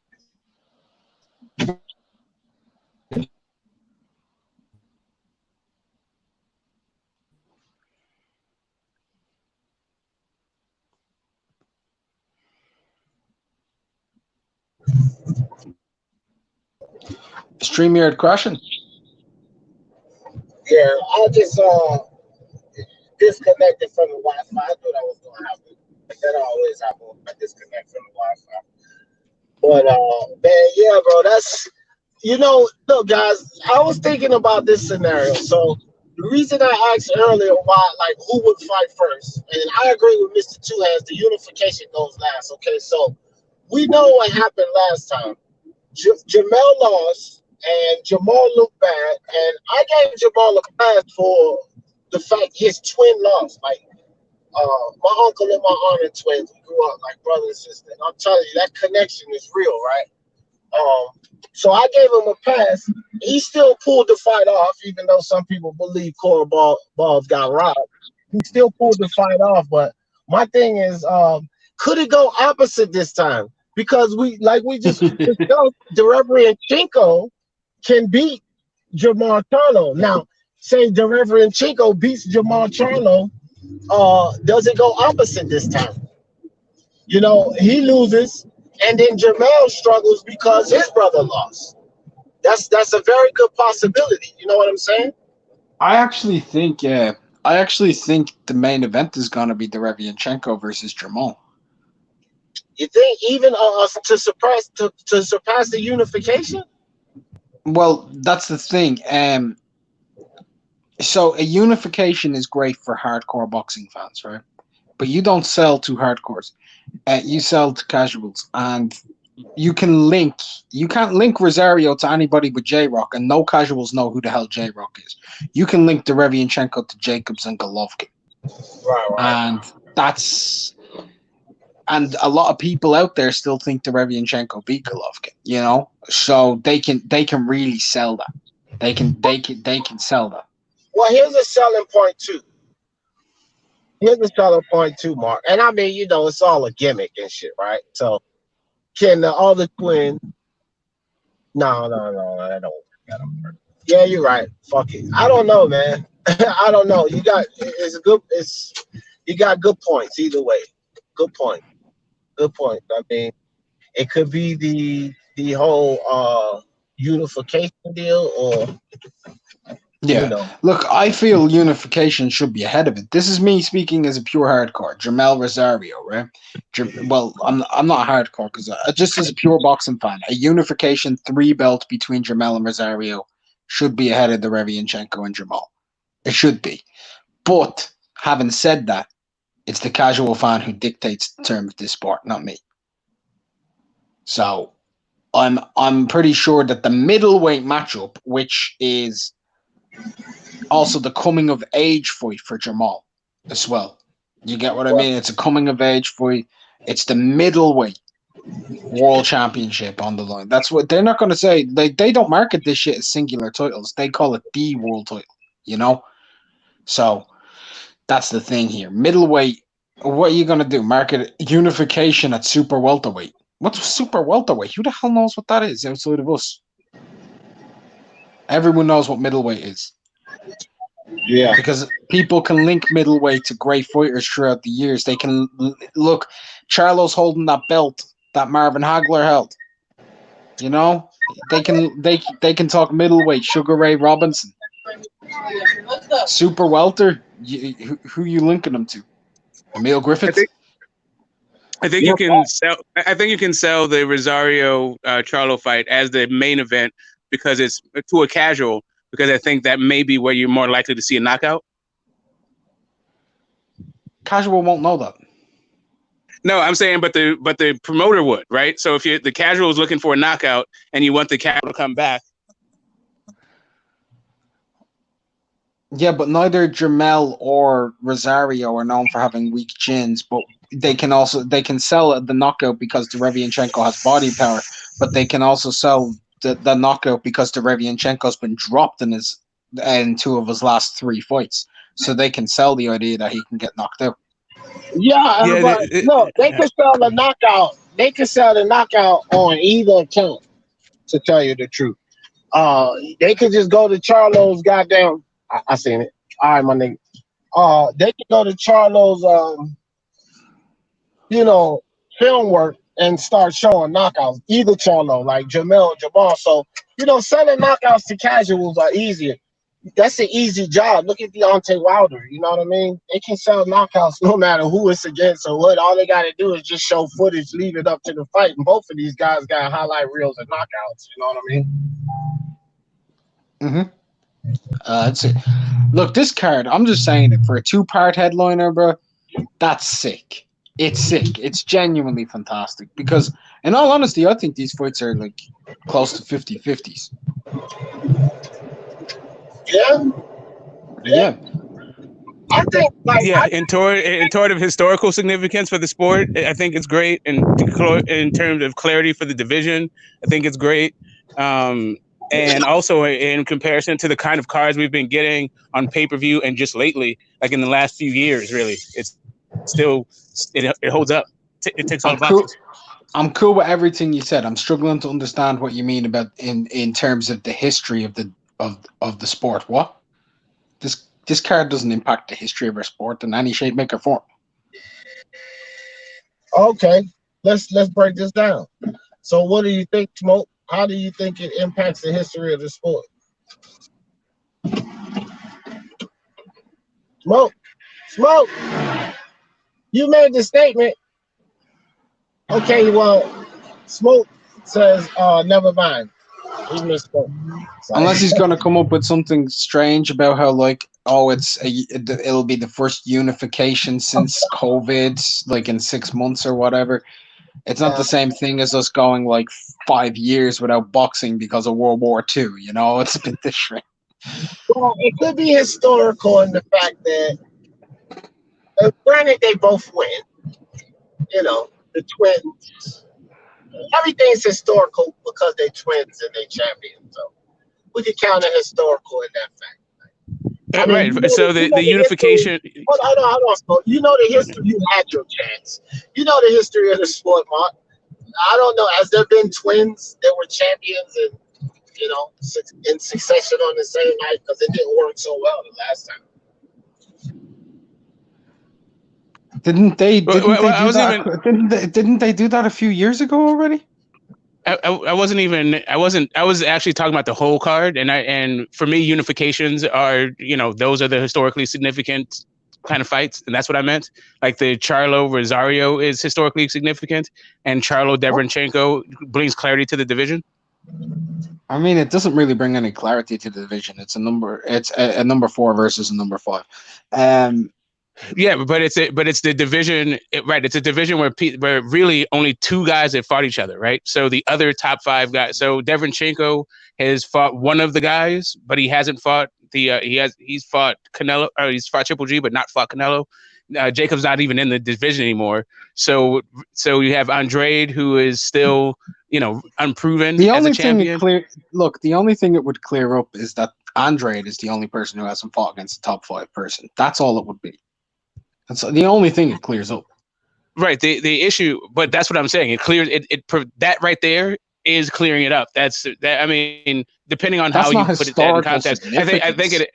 StreamYard crashing. Yeah, I just disconnected from the Wi-Fi. I knew that was going to happen. That always happens. I disconnect from the Wi-Fi. But man, yeah, bro, that's, you know, look, guys, I was thinking about this scenario. So the reason I asked earlier why, like, who would fight first, and I agree with Mr. Two Hands, the unification goes last. Okay, so we know what happened last time. Jermell lost, and Jermall looked bad, and I gave Jermall a pass for the fact his twin lost. Like, my uncle and my aunt are twins. We grew up like brother and sister. And I'm telling you, that connection is real, right? So I gave him a pass. He still pulled the fight off, even though some people believe Cora Balls got robbed. He still pulled the fight off. But my thing is, could it go opposite this time? Because we just discussed, Derevyanchenko can beat Jermall Charlo. Now, say Derevyanchenko beats Jermall Charlo, does it go opposite this time? You know, he loses, and then Jermell struggles because his brother lost. That's a very good possibility. You know what I'm saying? I actually think the main event is gonna be Derevyanchenko versus Jermall. You think even to surpass the unification? Well, that's the thing. So a unification is great for hardcore boxing fans, right? But you don't sell to hardcores. You sell to casuals, and you can't link Rosario to anybody but J-Rock, and no casuals know who the hell J-Rock is. You can link Derevyanchenko to Jacobs and Golovkin. Right. And a lot of people out there still think Derevyanchenko beat Golovkin, you know? So they can really sell that. They can sell that. Well, here's a selling point too. Mark. And I mean, you know, it's all a gimmick and shit, right? So can the other twin? No, that don't work. Yeah, you're right. Fuck it. I don't know, man. I don't know. You got good points either way. Good point. I mean, it could be the whole unification deal, or yeah. You know. Look, I feel unification should be ahead of it. This is me speaking as a pure hardcore, Jermell Rosario, right? Well, I'm not hardcore because just as a pure boxing fan, a unification 3-belt between Jermell and Rosario should be ahead of the Derevyanchenko and Jermall. It should be. But having said that, it's the casual fan who dictates the term of this sport, not me. So I'm pretty sure that the middleweight matchup, which is also the coming of age fight for Jermall as well. You get what I mean? It's a coming of age fight. It's the middleweight world championship on the line. That's what they're not going to say. They don't market this shit as singular titles. They call it the world title, you know? So that's the thing here. Middleweight, what are you going to do? Market unification at super welterweight. What's super welterweight? Who the hell knows what that is outside of us? Everyone knows what middleweight is. Yeah. Because people can link middleweight to great fighters throughout the years. They can look, Charlo's holding that belt that Marvin Hagler held. You know? They can talk middleweight, Sugar Ray Robinson. Super welter, who you linking them to? Emil Griffith? I think you can sell. I think you can sell the Rosario Charlo fight as the main event because it's to a casual. Because I think that may be where you're more likely to see a knockout. Casual won't know that. No, I'm saying, but the promoter would, right? So if the casual is looking for a knockout and you want the casual to come back. Yeah, but neither Jermell or Rosario are known for having weak chins, but they can sell the knockout because Derevyanchenko has body power, but they can also sell the knockout because Derevyanchenko's been dropped in two of his last 3 fights. So they can sell the idea that he can get knocked out. Yeah, but no, they can sell the knockout. They can sell the knockout on either account, to tell you the truth. They could just go to Charlo's goddamn. I seen it. All right, my nigga. They can go to Charlo's, film work and start showing knockouts. Either Charlo, like Jermell, Jermall. So, selling knockouts to casuals are easier. That's an easy job. Look at Deontay Wilder. You know what I mean? They can sell knockouts no matter who it's against or what. All they got to do is just show footage, leave it up to the fight. And both of these guys got highlight reels and knockouts. You know what I mean? Mm-hmm. That's it. Look, this card, I'm just saying it, for a 2-part headliner, bro, that's sick. It's sick. It's genuinely fantastic because, in all honesty, I think these fights are like close to 50-50s. Yeah. I think, in toward of historical significance for the sport, I think it's great. And in terms of clarity for the division, I think it's great. And also in comparison to the kind of cards we've been getting on pay-per-view and just lately, like in the last few years, really, it's still it holds up. It ticks all the boxes. I'm cool with everything you said. I'm struggling to understand what you mean about in terms of the history of the sport. What? This card doesn't impact the history of our sport in any shape, make, or form. Okay, let's break this down. So, what do you think, Smoke? How do you think it impacts the history of the sport? Smoke. You made the statement. Okay, well, Smoke says, never mind. He misspoke. Unless he's going to come up with something strange about how, like, it'll be the first unification since COVID, like in 6 months or whatever. It's not the same thing as us going like 5 years without boxing because of World War II. It's a bit different. Well, it could be historical in the fact that, granted, they both win. The twins. Everything's historical because they're twins and they're champions. So we can count it historical in that fact. Right. So the unification. Hold on. You know the history. You had your chance. You know the history of the sport, Mark. I don't know. Has there been twins that were champions and in succession on the same night? Because it didn't work so well the last time. Didn't they do that a few years ago already? I was actually talking about the whole card, and for me, unifications are, those are the historically significant kind of fights, and that's what I meant. Like the Charlo Rosario is historically significant, and Charlo Derevyanchenko brings clarity to the division. I mean, it doesn't really bring any clarity to the division. It's a number 4 versus a number 5. Yeah, but it's the division, right? It's a division where really only 2 guys have fought each other, right? So the other top 5 guys. So Derevyanchenko has fought one of the guys, but he hasn't fought he's fought Canelo, or he's fought Triple G, but not fought Canelo. Jacob's not even in the division anymore. So you have Andrade, who is still, unproven as a champion. The only thing it would clear up is that Andrade is the only person who hasn't fought against a top 5 person. That's all it would be. That's the only thing it clears up. Right. The issue, but that's what I'm saying. It clears it. That right there is clearing it up. I mean, depending on how you put it in context, I think it.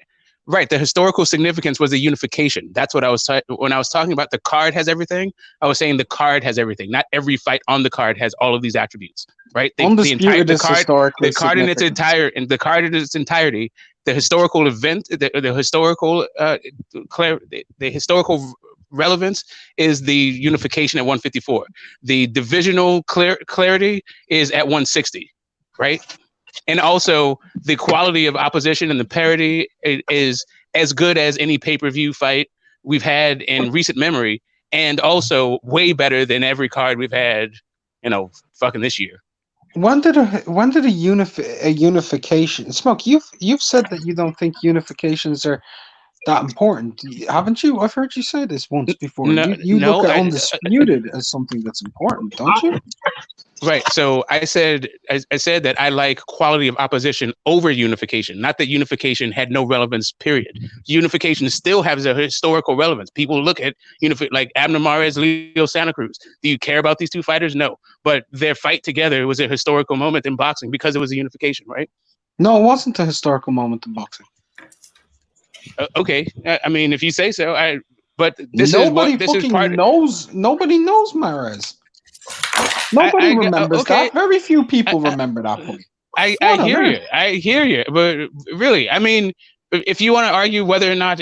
Right. The historical significance was the unification. That's what I was when I was talking about the card has everything. I was saying the card has everything. Not every fight on the card has all of these attributes. Right. The card in its entirety, the historical event, the historical relevance is the unification at 154. The divisional clarity is at 160. Right. And also, the quality of opposition and the parity is as good as any pay-per-view fight we've had in recent memory, and also way better than every card we've had, fucking this year. When did a unification? Smoke, you've said that you don't think unifications are that important, haven't you? I've heard you say this once before. You look at Undisputed as something that's important, don't you? Right. So I said that I like quality of opposition over unification. Not that unification had no relevance, period. Unification still has a historical relevance. People look at like Abner Mares, Leo Santa Cruz. Do you care about these two fighters? No. But their fight together was a historical moment in boxing because it was a unification, right? No, it wasn't a historical moment in boxing. Okay. I mean, if you say so, but nobody knows Mares. Nobody remembers that. Very few people remember that point. I hear you. But really, I mean, if you want to argue whether or not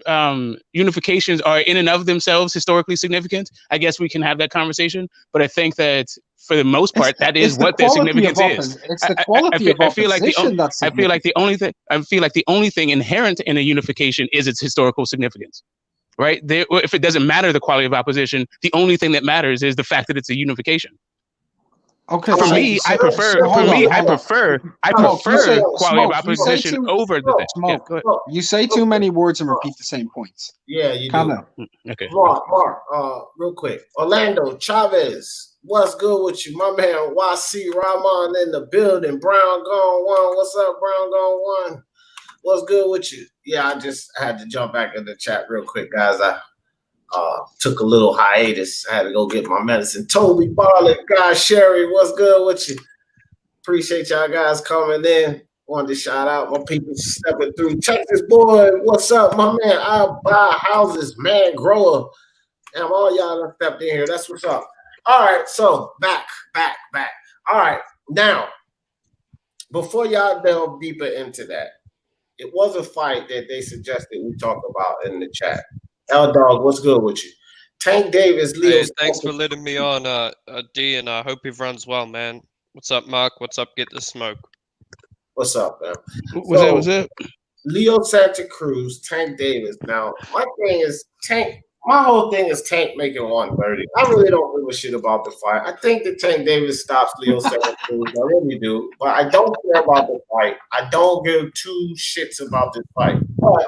unifications are in and of themselves historically significant, I guess we can have that conversation. But I think that for the most part, that is what their significance is. It's the quality of opposition that's significant. I feel like the only thing inherent in a unification is its historical significance. Right? If it doesn't matter the quality of opposition, the only thing that matters is the fact that it's a unification. Okay. For me, I prefer quality of opposition over the thing. Yeah, you say too many words and repeat the same points. Yeah, you Calm do. down. Okay. Mark, real quick. Orlando Chavez, what's good with you? My man YC Rahman in the building. Brown gone one. What's up, Brown gone one? What's good with you? Yeah, I just had to jump back in the chat real quick, guys. I took a little hiatus. I had to go get my medicine. Toby Barlett, Guy Sherry, what's good with you? Appreciate y'all guys coming in. Wanted to shout out my people stepping through. Texas boy, what's up, my man? I buy houses, man, grower. And all y'all that stepped in here. That's what's up. All right, so back. All right, now, before y'all delve deeper into that, it was a fight that they suggested we talk about in the chat. L-Dog, what's good with you? Tank Davis, Leo. Hey, thanks for letting me on, D, and I hope he runs well, man. What's up, Mark? What's up, Get the Smoke? What's up, man? What's up? Leo Santa Cruz, Tank Davis. Now, my thing is Tank. My whole thing is Tank making 130. I really don't give a shit about the fight. I think that Tank Davis stops Leo Santa Cruz. I really do. But I don't care about the fight. I don't give two shits about this fight. But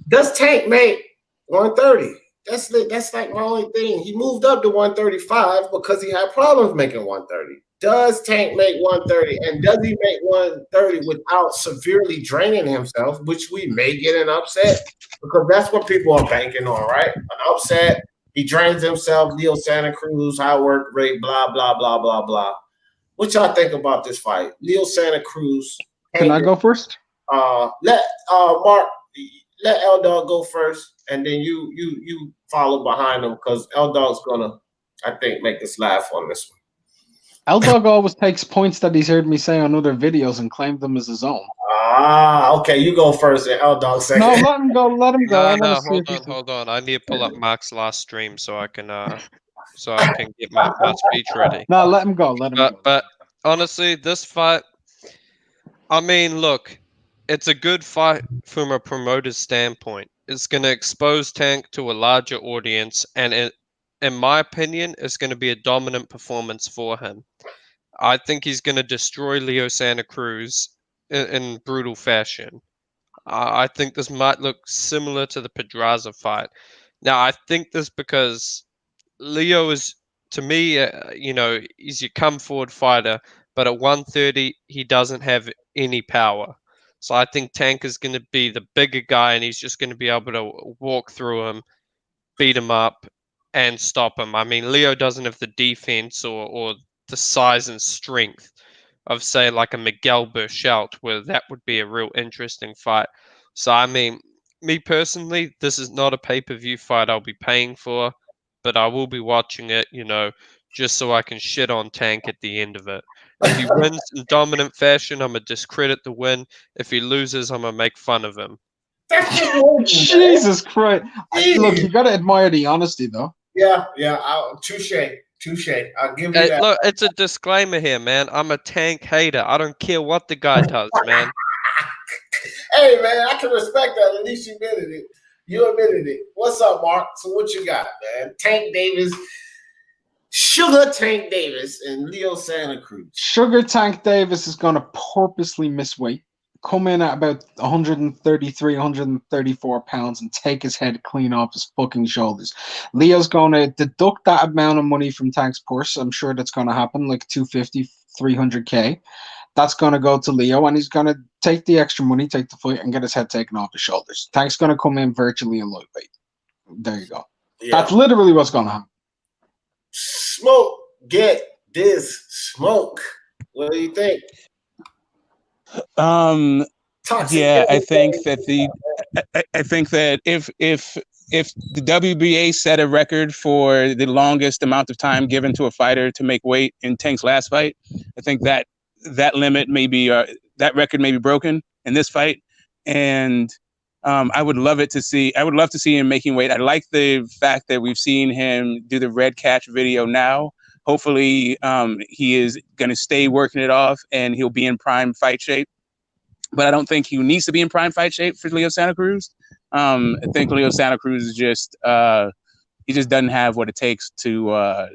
does Tank make 130? That's like my only thing. He moved up to 135 because he had problems making 130. Does Tank make 130? And does he make 130 without severely draining himself, which we may get an upset? Because that's what people are banking on, right? An upset. He drains himself, Leo Santa Cruz, high work rate, blah, blah, blah, blah, blah. What y'all think about this fight? Leo Santa Cruz. Can I go first? Let Mark, let L-Dog go first, and then you follow behind him because L-Dog's gonna, I think, make us laugh on this one. L-Dog always takes points that he's heard me say on other videos and claim them as his own. Okay, you go first and L-Dog second. No, let him go. No, hold on. I need to pull up Mark's last stream so I can get my speech ready. No, let him go. But honestly, this fight, I mean, look, it's a good fight from a promoter's standpoint. It's going to expose Tank to a larger audience, and in my opinion, it's going to be a dominant performance for him. I think he's going to destroy Leo Santa Cruz in brutal fashion. I think this might look similar to the Pedraza fight. Now, I think this because Leo is, to me, he's your come forward fighter, but at 130, he doesn't have any power. So I think Tank is going to be the bigger guy, and he's just going to be able to walk through him, beat him up, and stop him. I mean, Leo doesn't have the defense or the size and strength of, say, like a Miguel Burchelt, where that would be a real interesting fight. So, I mean, me personally, this is not a pay-per-view fight I'll be paying for, but I will be watching it, just so I can shit on Tank at the end of it. If he wins in dominant fashion, I'm going to discredit the win. If he loses, I'm going to make fun of him. Jesus Christ. Jeez. Look, you got to admire the honesty, though. Yeah. Touche. I'll give you that. Look, it's a disclaimer here, man. I'm a Tank hater. I don't care what the guy does, man. Hey, man, I can respect that. At least you admitted it. You admitted it. What's up, Mark? So what you got, man? Tank Davis, Sugar Tank Davis, and Leo Santa Cruz. Sugar Tank Davis is going to purposely miss weight, come in at about 133, 134 pounds, and take his head clean off his fucking shoulders. Leo's going to deduct that amount of money from Tank's purse. I'm sure that's going to happen, like 250, 300K. That's going to go to Leo, and he's going to take the extra money, take the fight, and get his head taken off his shoulders. Tank's going to come in virtually a lightweight. There you go. Yeah. That's literally what's going to happen. Smoke, get this smoke. What do you think? Yeah, I think that if the WBA set a record for the longest amount of time given to a fighter to make weight in Tank's last fight, I think that limit may be that record may be broken in this fight, and I would love to see him making weight. I like the fact that we've seen him do the red catch video now. Hopefully, he is going to stay working it off, and he'll be in prime fight shape. But I don't think he needs to be in prime fight shape for Leo Santa Cruz. I think Leo Santa Cruz is just he just doesn't have what it takes to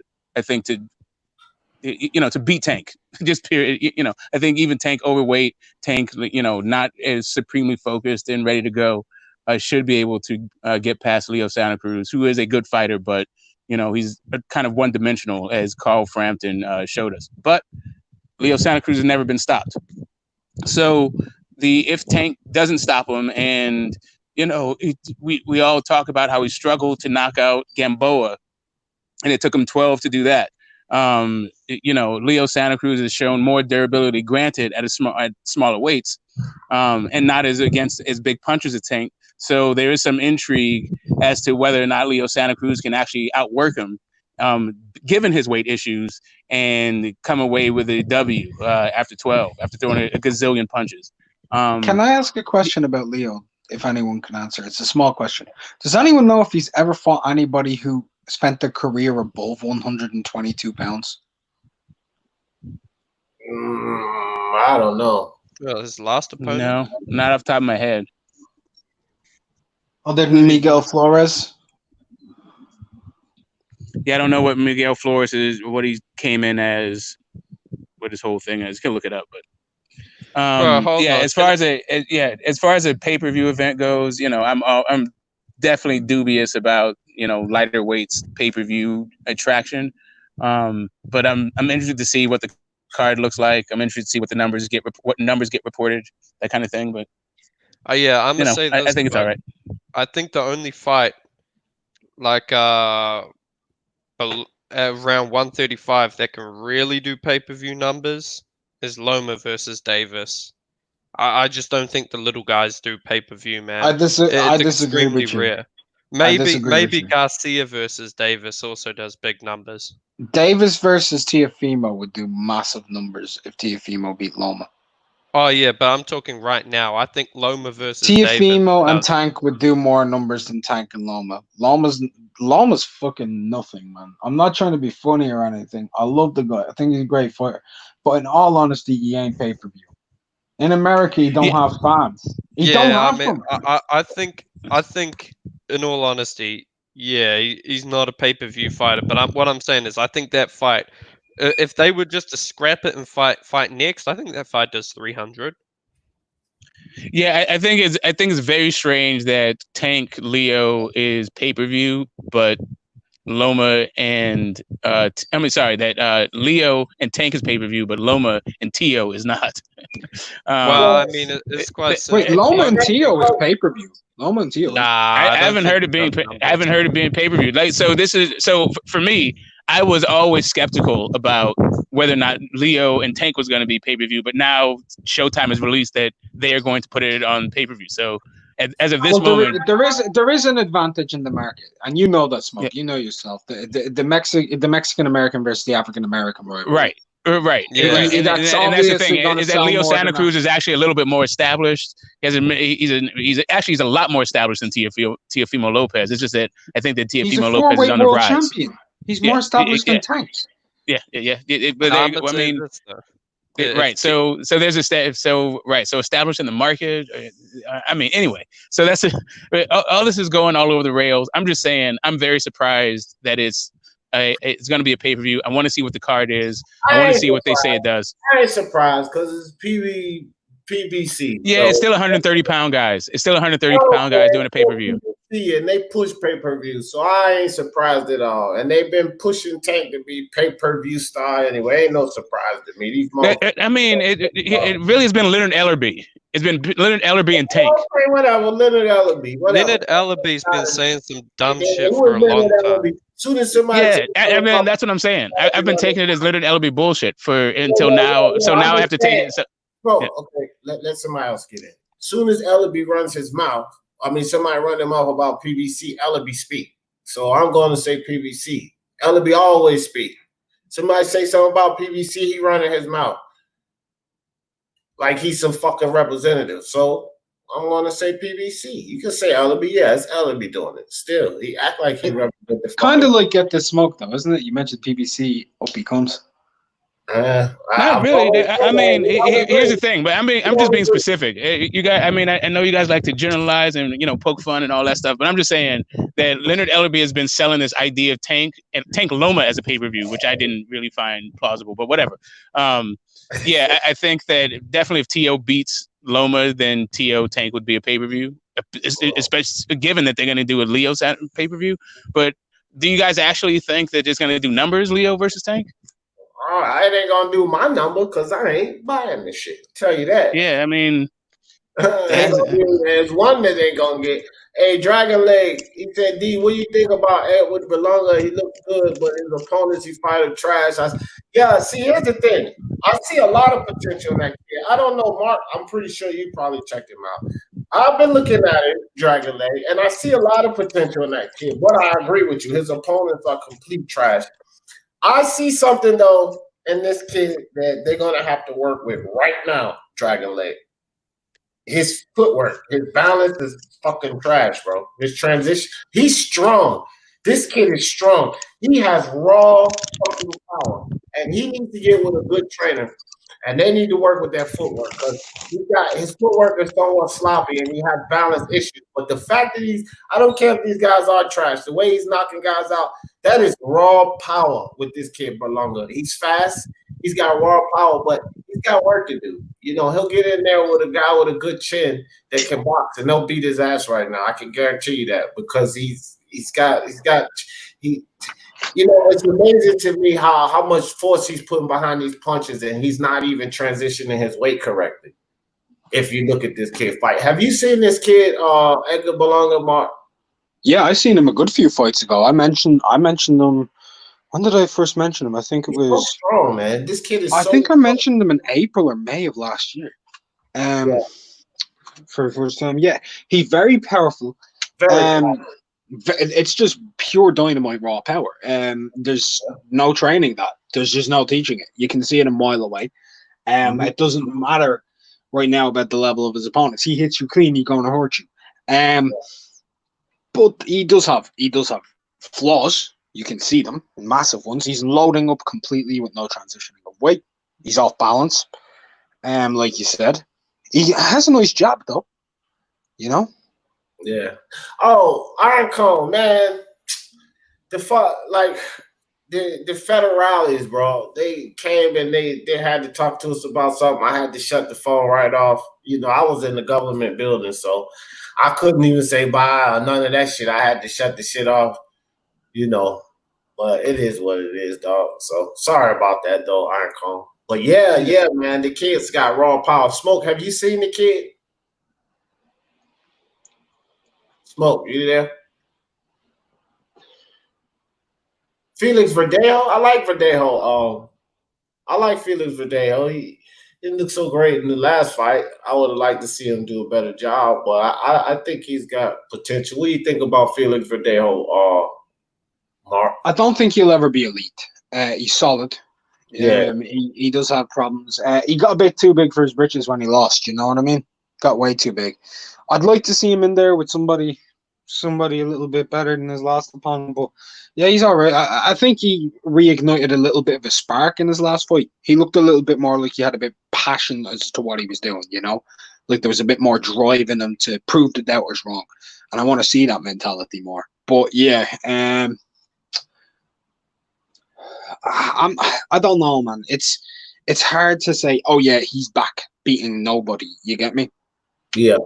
to beat Tank. Just period. I think even Tank overweight, Tank not as supremely focused and ready to go, should be able to get past Leo Santa Cruz, who is a good fighter, but he's kind of one-dimensional, as Carl Frampton showed us. But Leo Santa Cruz has never been stopped. So if Tank doesn't stop him, and we all talk about how he struggled to knock out Gamboa, and it took him 12 to do that. Leo Santa Cruz has shown more durability, granted at smaller weights, and not as big punches as Tank. So there is some intrigue as to whether or not Leo Santa Cruz can actually outwork him, given his weight issues, and come away with a W after 12, after throwing a gazillion punches. Can I ask a question about Leo, if anyone can answer? It's a small question. Does anyone know if he's ever fought anybody who spent their career above 122 pounds? I don't know. Well, his last opponent? No, not off the top of my head. Other than Miguel Flores? Yeah, I don't know what Miguel Flores is, what he came in as, what his whole thing is. You can look it up, but as far as a pay-per-view event goes, I'm definitely dubious about lighter weights pay-per-view attraction. But I'm interested to see what the card looks like. I'm interested to see what numbers get reported, that kind of thing. But I'm gonna say this, I think it's all right. I think the only fight around 135 that can really do pay-per-view numbers is Loma versus Davis. I just don't think the little guys do pay-per-view, man. I disagree with you. Rare. Maybe Garcia versus Davis also does big numbers. Davis versus Teofimo would do massive numbers if Teofimo beat Loma. Oh yeah, but I'm talking right now. I think Loma versus Teofimo and Tank would do more numbers than Tank and Loma. Loma's fucking nothing, man. I'm not trying to be funny or anything. I love the guy. I think he's a great fighter. But in all honesty, he ain't pay-per-view. In America, you don't have fans. I think, in all honesty, he's not a pay-per-view fighter. But what I'm saying is, I think that fight, if they were just to scrap it and fight next, I think that fight does 300. Yeah, I think it's very strange that Tank Leo is pay-per-view, but Loma and that Leo and Tank is pay-per-view, but Loma and Tio is not. Well, I mean, it's quite simple. Wait, Loma and Look, Tio is pay-per-view. Loma and Tio. Nah, I haven't heard it being. I haven't heard it being pay-per-view. Like, so for me, I was always skeptical about whether or not Leo and Tank was going to be pay-per-view, but now Showtime has released that they are going to put it on pay-per-view. So as of this moment, there is an advantage in the market, and you know that, Smoke. Yeah. You know yourself. The Mexican American versus the African American, right. Right, Yeah. right. And that's the obviously thing gonna is that sell Leo more Santa than Cruz is actually a little bit more established. He's a lot more established than Teofimo Lopez. It's just that I think that he's a Teofimo Lopez is four-weight on the world rise. champion. He's more established than Tank. Yeah. But Nah, I mean, this, though. right. So there's so established in the market. I mean, anyway. So that's all this is going all over the rails. I'm just saying, I'm very surprised that it's going to be a pay-per-view. I want to see what the card is. I want to see what they say it does. I ain't surprised because it's PBC. Yeah, so. it's still 130-pound guys. It's still 130-pound guys doing a pay-per-view. And they push pay-per-view, so I ain't surprised at all. And they've been pushing Tank to be pay-per-view star anyway. Ain't no surprise to me. These I mean, it really has been Leonard Ellerby. It's been Leonard Ellerby and Tank. Okay, whatever, Leonard Ellerby. Leonard Ellerby's been saying some dumb shit for a long time. Soon as somebody, I mean, that's what I'm saying. I've been taking it as Leonard Ellerby bullshit until now. So now I have to take it. So, bro, okay, let somebody else get in. Soon as Ellerby runs his mouth, I mean, somebody run him off about PBC, Ellerby speak. So I'm going to say PBC. Ellerby always speak. Somebody say something about PBC, he running his mouth like he's some fucking representative. So I'm going to say PBC. You can say Ellerby. Yeah, it's Ellerby doing it. Still, he act like he represents the Kind of like Get This Smoke, though, isn't it? You mentioned PBC. Up he comes. Not really. I mean, here's the thing, but I'm just being specific. You guys, I mean, I know you guys like to generalize and poke fun and all that stuff, but I'm just saying that Leonard Ellerby has been selling this idea of Tank Loma as a pay-per-view, which I didn't really find plausible, but whatever. Yeah, I think that definitely if T.O. beats Loma, then T.O. Tank would be a pay-per-view, especially given that they're going to do a Leo pay-per-view. But do you guys actually think that it's going to do numbers, Leo versus Tank? I ain't gonna do my number because I ain't buying this shit. Tell you that. Yeah, I mean, there's one that ain't gonna get. Hey, Dragon Leg, he said, D, what do you think about Edward Belonga? He looked good, but his opponents, he fight are trash. See, here's the thing. I see a lot of potential in that kid. I don't know, Mark. I'm pretty sure you probably checked him out. I've been looking at it, Dragon Leg, and I see a lot of potential in that kid. But I agree with you. His opponents are complete trash. I see something, though, in this kid that they're going to have to work with right now, Dragon Leg. His footwork, his balance is fucking trash, bro. His transition, he's strong. This kid is strong. He has raw fucking power, and he needs to get with a good trainer, and they need to work with that footwork because his footwork is somewhat sloppy, and he has balance issues. But the fact that I don't care if these guys are trash, the way he's knocking guys out, that is raw power with this kid Berlanga. He's fast. He's got raw power, but he's got work to do. He'll get in there with a guy with a good chin that can box, and they'll beat his ass right now. I can guarantee you that because it's amazing to me how much force he's putting behind these punches, and he's not even transitioning his weight correctly. If you look at this kid fight, have you seen this kid, Edgar Berlanga, Mark? Yeah, I seen him a good few fights ago. I mentioned him. When did I first mention him? I think it was. So strong, man. This kid is. I think I mentioned him in April or May of last year. For the first time, yeah, he's very powerful. It's just pure dynamite raw power. There's no training that. There's just no teaching it. You can see it a mile away. It doesn't matter right now about the level of his opponents. He hits you clean, he's going to hurt you. But he does have flaws. You can see them, massive ones. He's loading up completely with no transitioning of weight. He's off balance, like you said. He has a nice jab, though. Yeah. Oh, Iron Cone, man. the federales, bro, they came and they had to talk to us about something. I had to shut the phone right off. You know, I was in the government building, so I couldn't even say bye or none of that shit. I had to shut the shit off, you know. But it is what it is, dog. So sorry about that, though, Iron Cone. But yeah, man, the kids got raw power. Smoke, have you seen the kid? Smoke, you there? Felix Verdejo, I like Verdejo. I like Felix Verdejo. He didn't look so great in the last fight. I would have liked to see him do a better job, but I think he's got potential. What do you think about Felix Verdejo, Mark? I don't think he'll ever be elite. He's solid. Yeah. He does have problems. He got a bit too big for his britches when he lost, you know what I mean? Got way too big. I'd like to see him in there with somebody a little bit better than his last opponent, but yeah, he's all right. I think he reignited a little bit of a spark in his last fight. He looked a little bit more like he had a bit of passion as to what he was doing, you know? Like there was a bit more drive in him to prove the doubters wrong. And I want to see that mentality more. But yeah, I don't know, man. It's hard to say, oh yeah, he's back beating nobody. You get me? Yeah.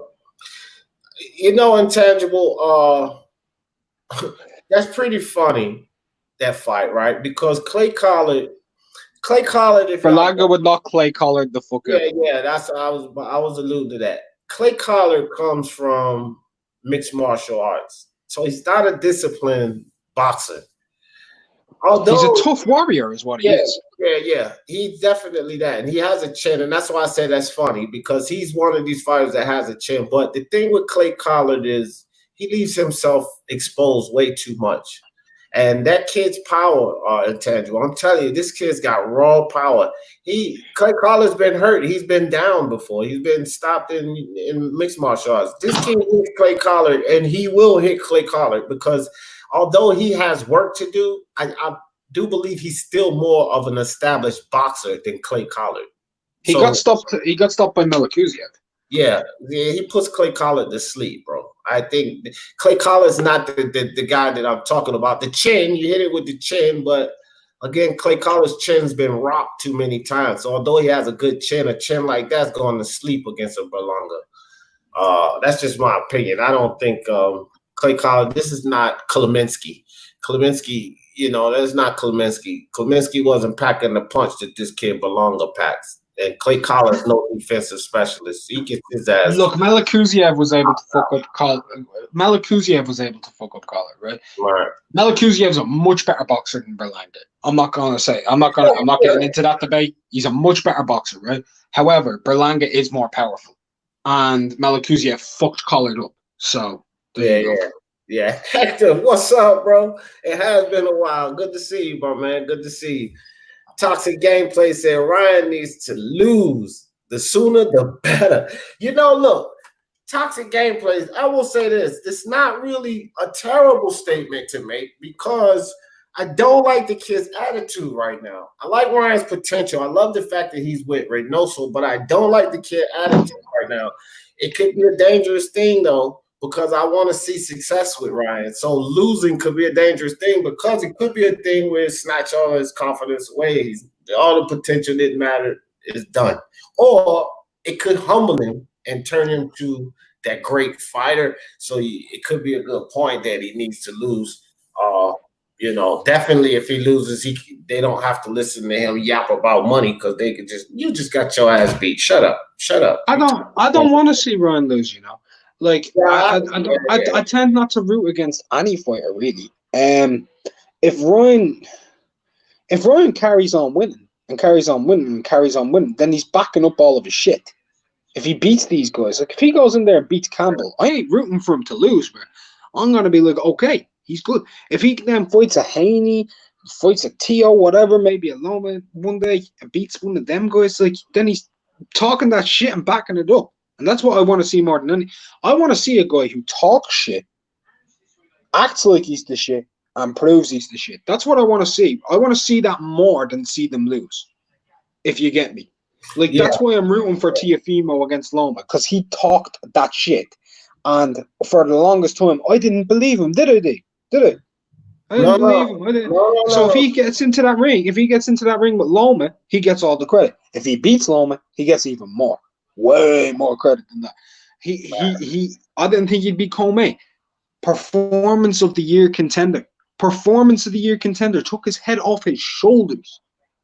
You know, Intangible, that's pretty funny, that fight, right? Because Clay Collard, if Berlanga would knock Clay Collard the fuck out. Yeah, that's I was alluding to that. Clay Collard comes from mixed martial arts, so he's not a disciplined boxer. Although he's a tough warrior, is what he is. Yeah. He's definitely that. And he has a chin, and that's why I say that's funny, because he's one of these fighters that has a chin. But the thing with Clay Collard is he leaves himself exposed way too much. And that kid's power, Intangible. I'm telling you, this kid's got raw power. Clay Collard's been hurt. He's been down before. He's been stopped in mixed martial arts. This kid hits Clay Collard, and he will hit Clay Collard because although he has work to do, I do believe he's still more of an established boxer than Clay Collard. He got stopped by Melakuziev. Yeah, he puts Clay Collard to sleep, bro. I think Clay Collard's not the guy that I'm talking about. The chin, you hit it with the chin, but again, Clay Collard's chin's been rocked too many times. So although he has a good chin, a chin like that's going to sleep against a Berlanga. That's just my opinion. I don't think Clay Collard, this is not Kleminski. Kleminski, you know, that's not Kleminski. Kleminski wasn't packing the punch that this kid Berlanga packs. And Clay Collard's no defensive specialist. He gets his ass. Look, Melakuziev was able to fuck up Collard. Right? Right. Melakuziev's a much better boxer than Berlanga. I'm not getting into that debate. He's a much better boxer, right? However, Berlanga is more powerful. And Melakuziev fucked Collard up. So yeah. Hector, what's up, bro? It has been a while. Good to see you, bro, man. Good to see you. Toxic Gameplay said Ryan needs to lose. The sooner, the better. You know, look, Toxic Gameplays, I will say this. It's not really a terrible statement to make because I don't like the kid's attitude right now. I like Ryan's potential. I love the fact that he's with Reynoso, but I don't like the kid's attitude right now. It could be a dangerous thing, though, because I want to see success with Ryan. So losing could be a dangerous thing because it could be a thing where it snatch all his confidence away. All the potential didn't matter is done. Or it could humble him and turn him to that great fighter. So it could be a good point that he needs to lose. You know, definitely if he loses, they don't have to listen to him yap about money because they could you just got your ass beat. Shut up. I don't want to see Ryan lose, you know. Like I tend not to root against any fighter really. If Ryan carries on winning, then he's backing up all of his shit. If he beats these guys, like if he goes in there and beats Campbell, I ain't rooting for him to lose, man. I'm gonna be like, okay, he's good. If he then fights a Haney, fights a Tio, whatever, maybe a Loma one day, and beats one of them guys, like then he's talking that shit and backing it up. And that's what I want to see more than any. I want to see a guy who talks shit, acts like he's the shit, and proves he's the shit. That's what I want to see. I want to see that more than see them lose. If you get me. Like, that's why I'm rooting for Tiafimo against Loma, because he talked that shit. And for the longest time, I didn't believe him, did I? I didn't believe him. I didn't. So if he gets into that ring, with Loma, he gets all the credit. If he beats Loma, he gets even more, way more credit than that. I didn't think he'd beat Comey. Performance of the year contender. Took his head off his shoulders,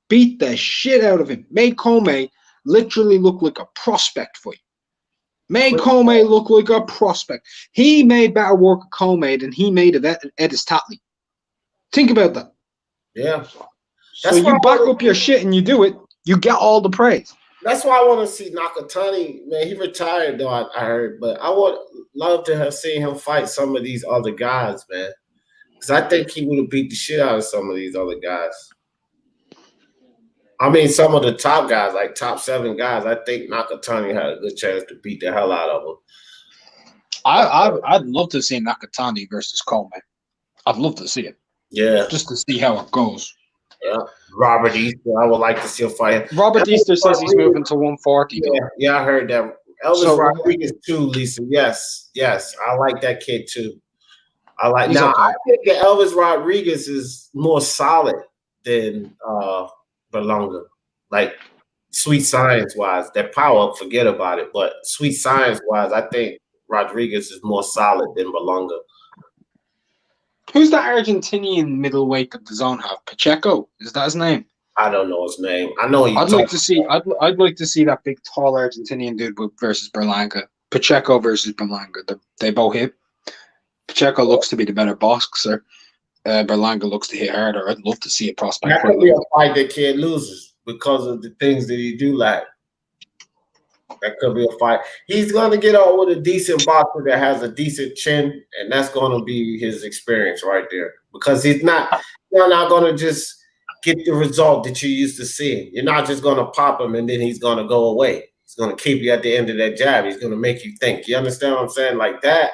beat the shit out of him, made Comey literally look like a prospect for you. He made better work of Comey than he made of Edis Tatley. Think about that. Yeah. So you back up your shit and you do it, you get all the praise. That's why I want to see Nakatani. Man, he retired though, I heard, but I would love to have seen him fight some of these other guys, man. Because I think he would have beat the shit out of some of these other guys. I mean, some of the top guys, like top 7 guys, I think Nakatani had a good chance to beat the hell out of them. I'd love to see Nakatani versus Coleman. I'd love to see it. Yeah. Just to see how it goes. Yeah. Robert Easter, I would like to see him fight. Robert Easter says he's moving to 140. Yeah, I heard that. Elvis Rodriguez too, Lisa. Yes. I like that kid too. I think that Elvis Rodriguez is more solid than Berlanga. Like sweet science wise, that power, forget about it. But sweet science wise, I think Rodriguez is more solid than Berlanga. Who's that Argentinian middleweight that the zone have? Pacheco? Is that his name? I don't know his name. I know he. I'd like to see that big, tall Argentinian dude versus Berlanga. Pacheco versus Berlanga. They both hit. Pacheco looks to be the better boxer. Berlanga looks to hit harder. I'd love to see a prospect. That could be a fight that kid loses because of the things that he do like. That could be a fight. He's going to get out with a decent boxer that has a decent chin, and that's going to be his experience right there. Because you're not going to just get the result that you used to see. You're not just going to pop him and then he's going to go away. He's going to keep you at the end of that jab. He's going to make you think. You understand what I'm saying? Like that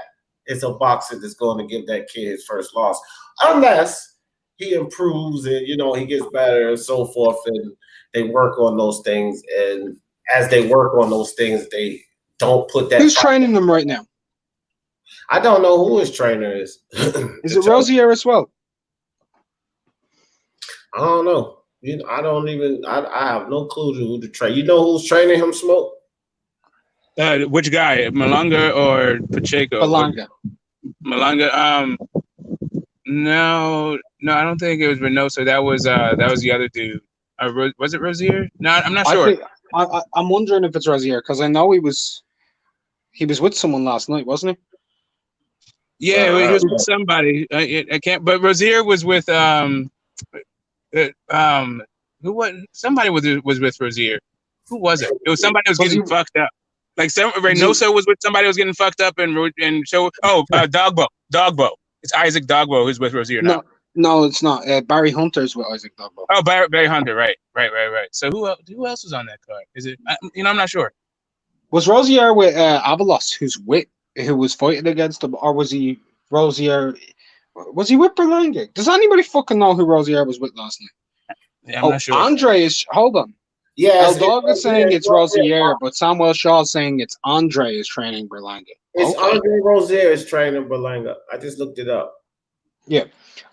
is a boxer that's going to give that kid his first loss. Unless he improves and, he gets better and so forth, and they work on those things. And as they work on those things, they don't put that. Who's training them right now? I don't know who his trainer is. Is it Rosario as well? I don't know. I don't even. I have no clue who to train. You know who's training him, Smoke? Which guy, Malanga or Pacheco? Malanga. No, I don't think it was Reynoso. That was the other dude. Was it Rozier? No, I'm not sure. I'm wondering if it's Rozier because I know he was with someone last night, wasn't he? Yeah, he was with somebody. I can't. But Rozier was with who was? Somebody was with Rozier. Who was it? It was somebody who was getting fucked up. Like Reynoso was with somebody who was getting fucked up and Dogbo. It's Isaac Dogbo who's with Rozier now. No, it's not. Barry Hunter's with Isaac Dogbo. Oh, Barry Hunter, right. So who else was on that card? Is it? I'm not sure. Was Rozier with Avalos, who was fighting against him, or was he Rozier? Was he with Berlanga? Does anybody fucking know who Rozier was with last night? Yeah, I'm not sure. Andre is. Hold on. Yeah, El Dog is saying it's Rozier, but Samuel Shaw is saying it's Andre is training Berlanga. It's Andre Rozier is training Berlanga. I just looked it up. Yeah.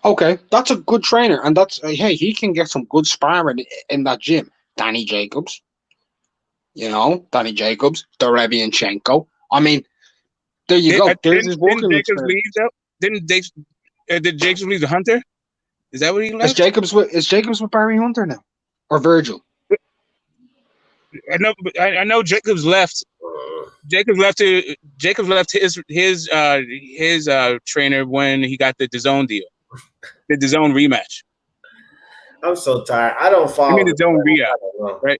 Okay, that's a good trainer, and that's hey, he can get some good sparring in that gym. Danny Jacobs, Derevyanchenko. I mean, there you go. There's his working experience. Did Jacobs leave the Hunter? Is that what he left? Is Jacobs with Barry Hunter now, or Virgil? I know Jacobs left. Jacobs left his trainer when he got the DAZN deal, the DAZN rematch. I'm so tired. I don't follow. I mean the DAZN re-out, right?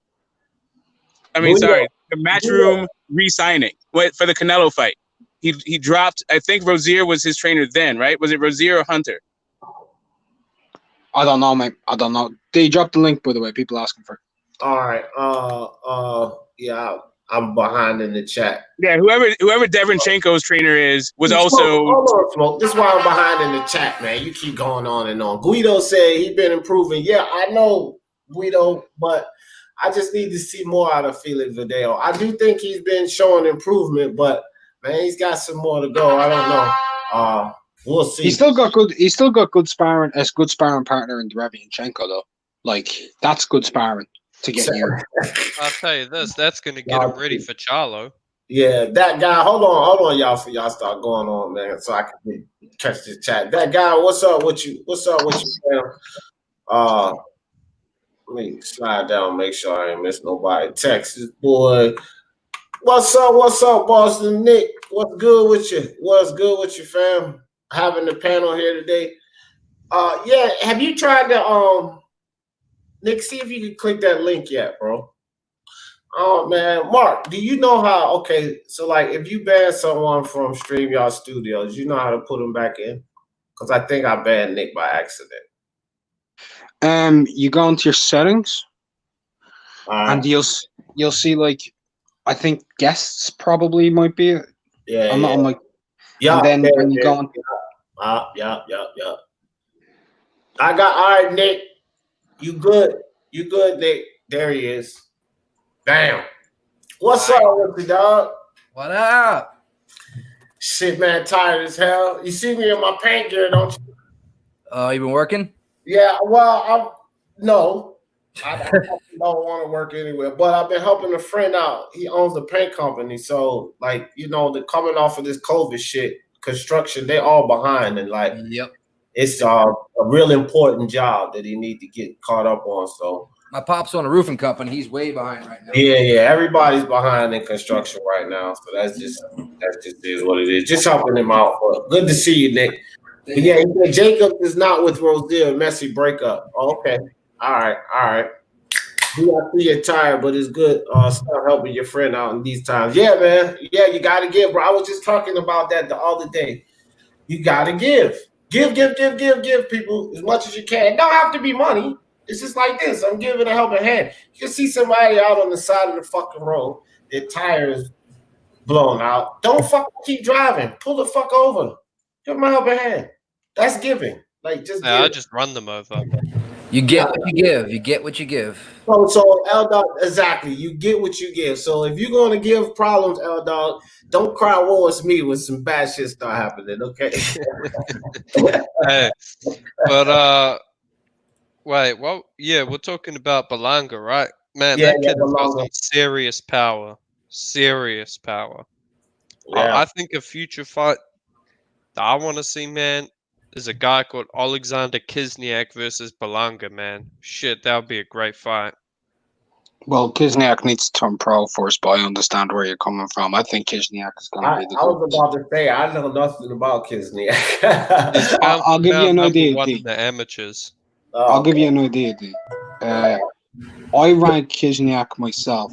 I mean, sorry, the Matchroom re-signing for the Canelo fight. He dropped. I think Rozier was his trainer then, right? Was it Rozier or Hunter? I don't know, mate. I don't know. They dropped the link, by the way. People asking for it. All right. Yeah, I'm behind in the chat. Yeah, whoever Derevyanchenko's trainer was also. Hold on, Smoke. This is why I'm behind in the chat, man. You keep going on and on. Guido said he's been improving. Yeah, I know, Guido, but I just need to see more out of Felix Verdejo. I do think he's been showing improvement, but man, he's got some more to go. I don't know. We'll see. He's still got good sparring as good sparring partner in Derevyanchenko though. Like that's good sparring to get here. I'll tell you this, that's gonna get him ready for Charlo. Yeah, that guy. Hold on, y'all. For y'all start going on, man, so I can catch this chat. That guy. What's up with you? Man? Let me slide down, make sure I ain't miss nobody. Texas boy. What's up, Boston Nick? What's good with you, fam? Having the panel here today. Yeah, have you tried the Nick, see if you can click that link yet, bro. Oh man, Mark, do you know how? Okay, so like if you ban someone from StreamYard Studios, you know how to put them back in? Because I think I banned Nick by accident. You go into your settings, and you'll see like I think guests probably might be it. Yeah, I'm like, yeah. And then when you go on, yeah. I got all right, Nick. You good, Nick? There he is. Bam. What's up with you, dog? What up? Shit, man, tired as hell. You see me in my paint gear, don't you? You been working? Yeah, well, no. I don't want to work anywhere, but I've been helping a friend out. He owns a paint company, so like the coming off of this COVID shit, construction, they all behind, and like, yep, it's a real important job that he need to get caught up on. So my pop's on a roofing company. He's way behind right now. yeah, everybody's behind in construction right now. So that's just is what it is. Just helping him out. But good to see you, Nick. But yeah, he said Jacob is not with Rosario. Messy breakup. Oh, okay. All right. I see you're tired, but it's good. Start helping your friend out in these times. Yeah, man. Yeah, you got to give, bro. I was just talking about that the other day. You got to give. Give, people, as much as you can. It don't have to be money. It's just like this. I'm giving a helping hand. You can see somebody out on the side of the fucking road. Their tires blown out. Don't fucking keep driving. Pull the fuck over. Give them a helping hand. That's giving. Like, just I just run them over. You get what you give. You get what you give. So L-Dog, exactly. You get what you give. So if you're going to give problems, L-Dog, don't cry woe it's me when some bad shit start happening, okay? Hey, but wait, well, yeah, we're talking about Belanga, right? Man, that kid has got some serious power. Serious power. Yeah. I think a future fight that I want to see, man, is a guy called Alexander Kisniak versus Belanga, man. Shit, that would be a great fight. Well, Kisniak needs to turn pro first, but I understand where you're coming from. I think Kisniak is going to be the I was about to say, I know nothing about Kisniak. I'll give you an idea, One D. in the amateurs. I'll give you an idea, D. I rank Kisniak myself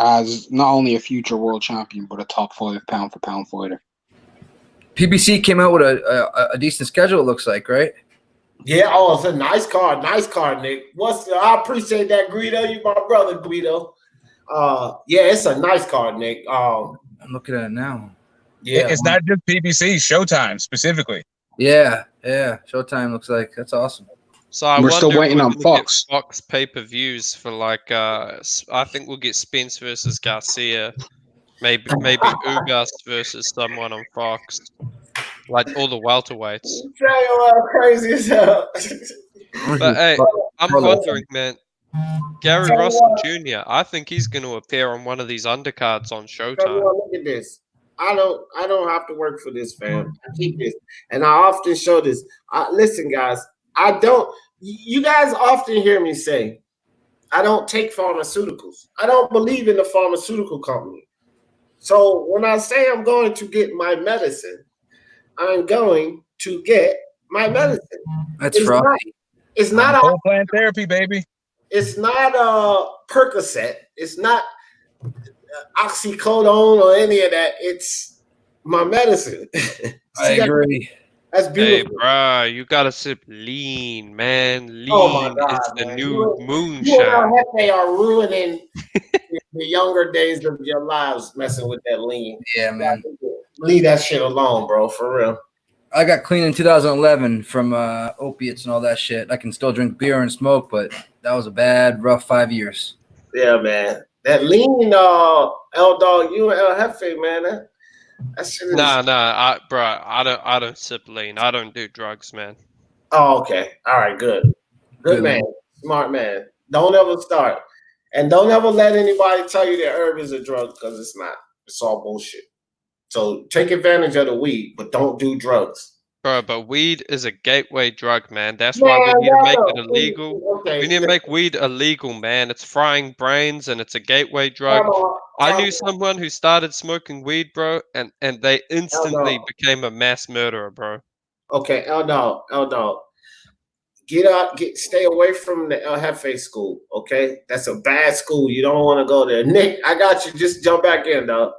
as not only a future world champion, but a top 5 pound-for-pound fighter. PBC came out with a decent schedule, it looks like, right? Yeah, it's a nice card, Nick. I appreciate that, Guido. You my brother, Guido. Yeah, it's a nice card, Nick. I'm looking at it now. Yeah, it's not just PBC, Showtime specifically. Yeah, Showtime looks like that's awesome. So I We're still waiting on Fox. Fox pay-per-views for like I think we'll get Spence versus Garcia, maybe Ugas versus someone on Fox, like all the welterweights. Crazy as hell. But hey, I'm wondering, man, Gary Russell Jr. I think he's going to appear on one of these undercards on Showtime. Look at this. I don't have to work for this, fam. I keep this, and I often show this. Listen, guys. You guys often hear me say, I don't take pharmaceuticals. I don't believe in the pharmaceutical company. So when I say I'm going to get my medicine, I'm going to get my medicine. That's right. It's not whole plant therapy, baby. It's not a Percocet. It's not oxycodone or any of that. It's my medicine. I agree. That's beautiful. Hey, bro, you gotta sip lean, man. Lean God, is the new moonshine. You they are ruining the younger days of your lives messing with that lean. Yeah, man. Leave that shit alone, bro, for real. I got clean in 2011 from opiates and all that shit. I can still drink beer and smoke, but that was a bad, rough 5 years. Yeah, man. That lean, L-Dog, you and El Jefe, man, That shit is. Nah, bro, I don't sip lean. I don't do drugs, man. Oh, okay. All right, good. Good man. Smart man. Don't ever start. And don't ever let anybody tell you that herb is a drug, because it's not. It's all bullshit. So take advantage of the weed, but don't do drugs. Bro, but weed is a gateway drug, man. That's why we need to make it illegal. Okay. We need to make weed illegal, man. It's frying brains and it's a gateway drug. I knew someone who started smoking weed, bro, and they instantly became a mass murderer, bro. Okay, L-Dog. Get out, stay away from the El Jefe school, okay? That's a bad school. You don't want to go there. Nick, I got you. Just jump back in, dog.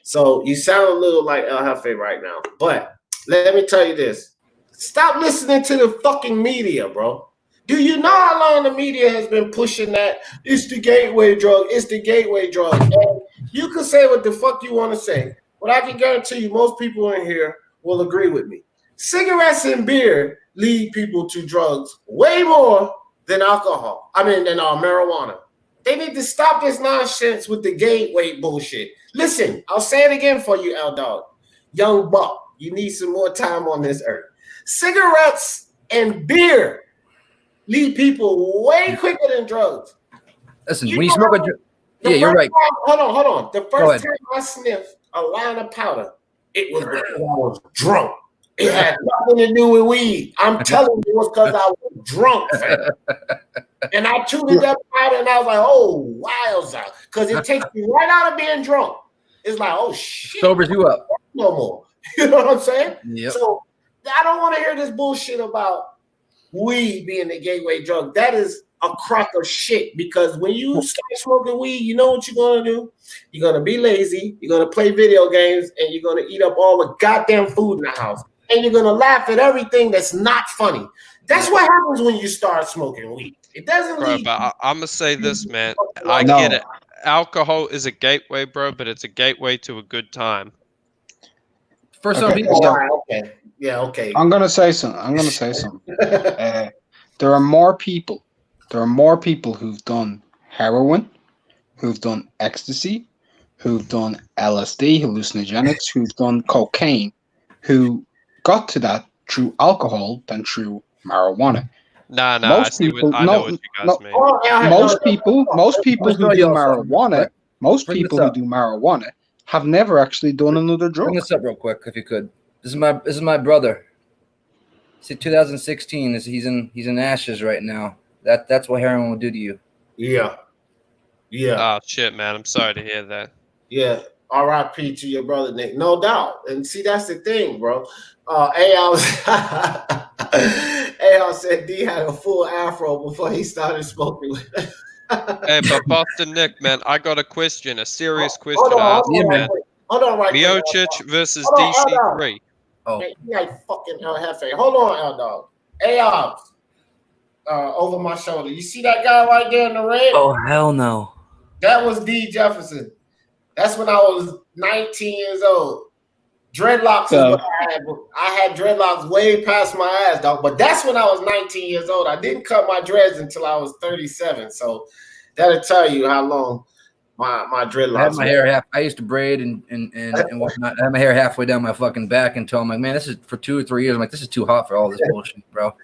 So you sound a little like El Jefe right now. But let me tell you this. Stop listening to the fucking media, bro. Do you know how long the media has been pushing that? It's the gateway drug. It's the gateway drug. And you can say what the fuck you want to say, but I can guarantee you most people in here will agree with me. Cigarettes and beer lead people to drugs way more than alcohol. Than marijuana. They need to stop this nonsense with the gateway bullshit. Listen, I'll say it again for you, L-Dog. Young buck, you need some more time on this earth. Cigarettes and beer lead people way quicker than drugs. Listen, when you smoke a drug, yeah, you're right. Hold on. The first time I sniffed a line of powder, it was because I was drunk. It had nothing to do with weed. I'm telling you, it was because I was drunk, fam. And I chewed it up powder, and I was like, oh, wowza. Because it takes me right out of being drunk. It's like, oh, shit. Sobers you up. No more. You know what I'm saying? Yep. So I don't want to hear this bullshit about weed being the gateway drug. That is a crock of shit, because when you start smoking weed, you know what you're going to do? You're going to be lazy. You're going to play video games, and you're going to eat up all the goddamn food in the house. And you're going to laugh at everything that's not funny. That's what happens when you start smoking weed. It doesn't lead. But I'm going to say this, man. I get it. Alcohol is a gateway, bro, but it's a gateway to a good time. For some people, okay. Yeah, okay. I'm gonna say something. There are more people who've done heroin, who've done ecstasy, who've done LSD, hallucinogenics, who've done cocaine, who got to that through alcohol than through marijuana. Nah. I know what you guys mean. Most people who do marijuana, who do marijuana have never actually done another drug. Bring this up real quick, if you could. This is my brother. See, 2016 he's in ashes right now. That's what heroin will do to you. Yeah. Oh shit, man. I'm sorry to hear that. Yeah. R.I.P. to your brother Nick. No doubt. And see, that's the thing, bro. AL said D had a full afro before he started smoking with it. Hey, but Boston Nick, man, I got a question, a serious question. Hold on, right Miocic versus DC3. Oh. Man, he like fucking El Jefe. Hold on, L-Dog. AOBs. Over my shoulder. You see that guy right there in the red? Oh, hell no. That was D. Jefferson. That's when I was 19 years old. Dreadlocks is what I had. I had dreadlocks way past my ass, dog. But that's when I was 19 years old. I didn't cut my dreads until I was 37. So that'll tell you how long my dreadlocks. I had my hair I used to braid and whatnot. I had my hair halfway down my fucking back until I'm like, man, this is for 2 or 3 years. I'm like, this is too hot for all this bullshit, bro.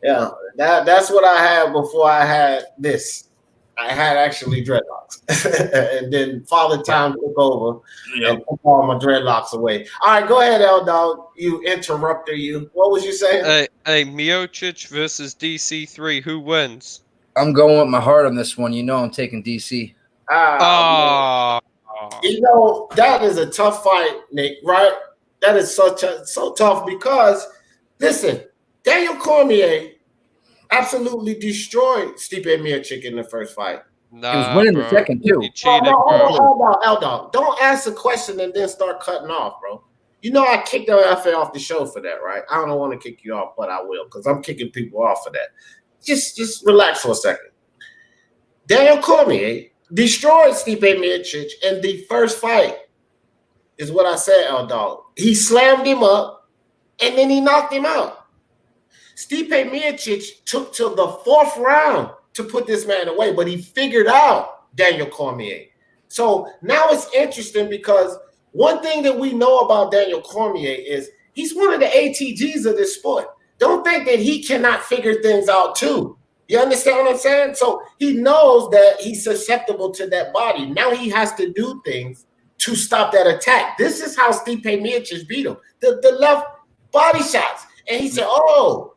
Yeah, that's what I had before I had this. I had actually dreadlocks. And then Father Time took over and took all my dreadlocks away. All right, go ahead, L-Dog. You interrupter, you. What was you saying? Hey, Miocic versus DC3. Who wins? I'm going with my heart on this one. You know I'm taking DC. You know, that is a tough fight, Nick, right? That is so tough because, listen, Daniel Cormier absolutely destroyed Stipe Miocic in the first fight. Nah, he was winning the second, too. He cheated, Hold on, L-Dog. Don't ask a question and then start cutting off, bro. You know I kicked LFA off the show for that, right? I don't want to kick you off, but I will because I'm kicking people off for that. Just relax for a second. Daniel Cormier destroyed Stipe Miocic in the first fight, is what I said, L-Dog. He slammed him up, and then he knocked him out. Stipe Miocic took till the 4th round to put this man away, but he figured out Daniel Cormier. So now it's interesting because One thing that we know about Daniel Cormier is he's one of the ATGs of this sport. Don't think that he cannot figure things out too. You understand what I'm saying? So he knows that he's susceptible to that body. Now he has to do things to stop that attack. This is how Stipe Miocic beat him. The left body shots. And he said, oh,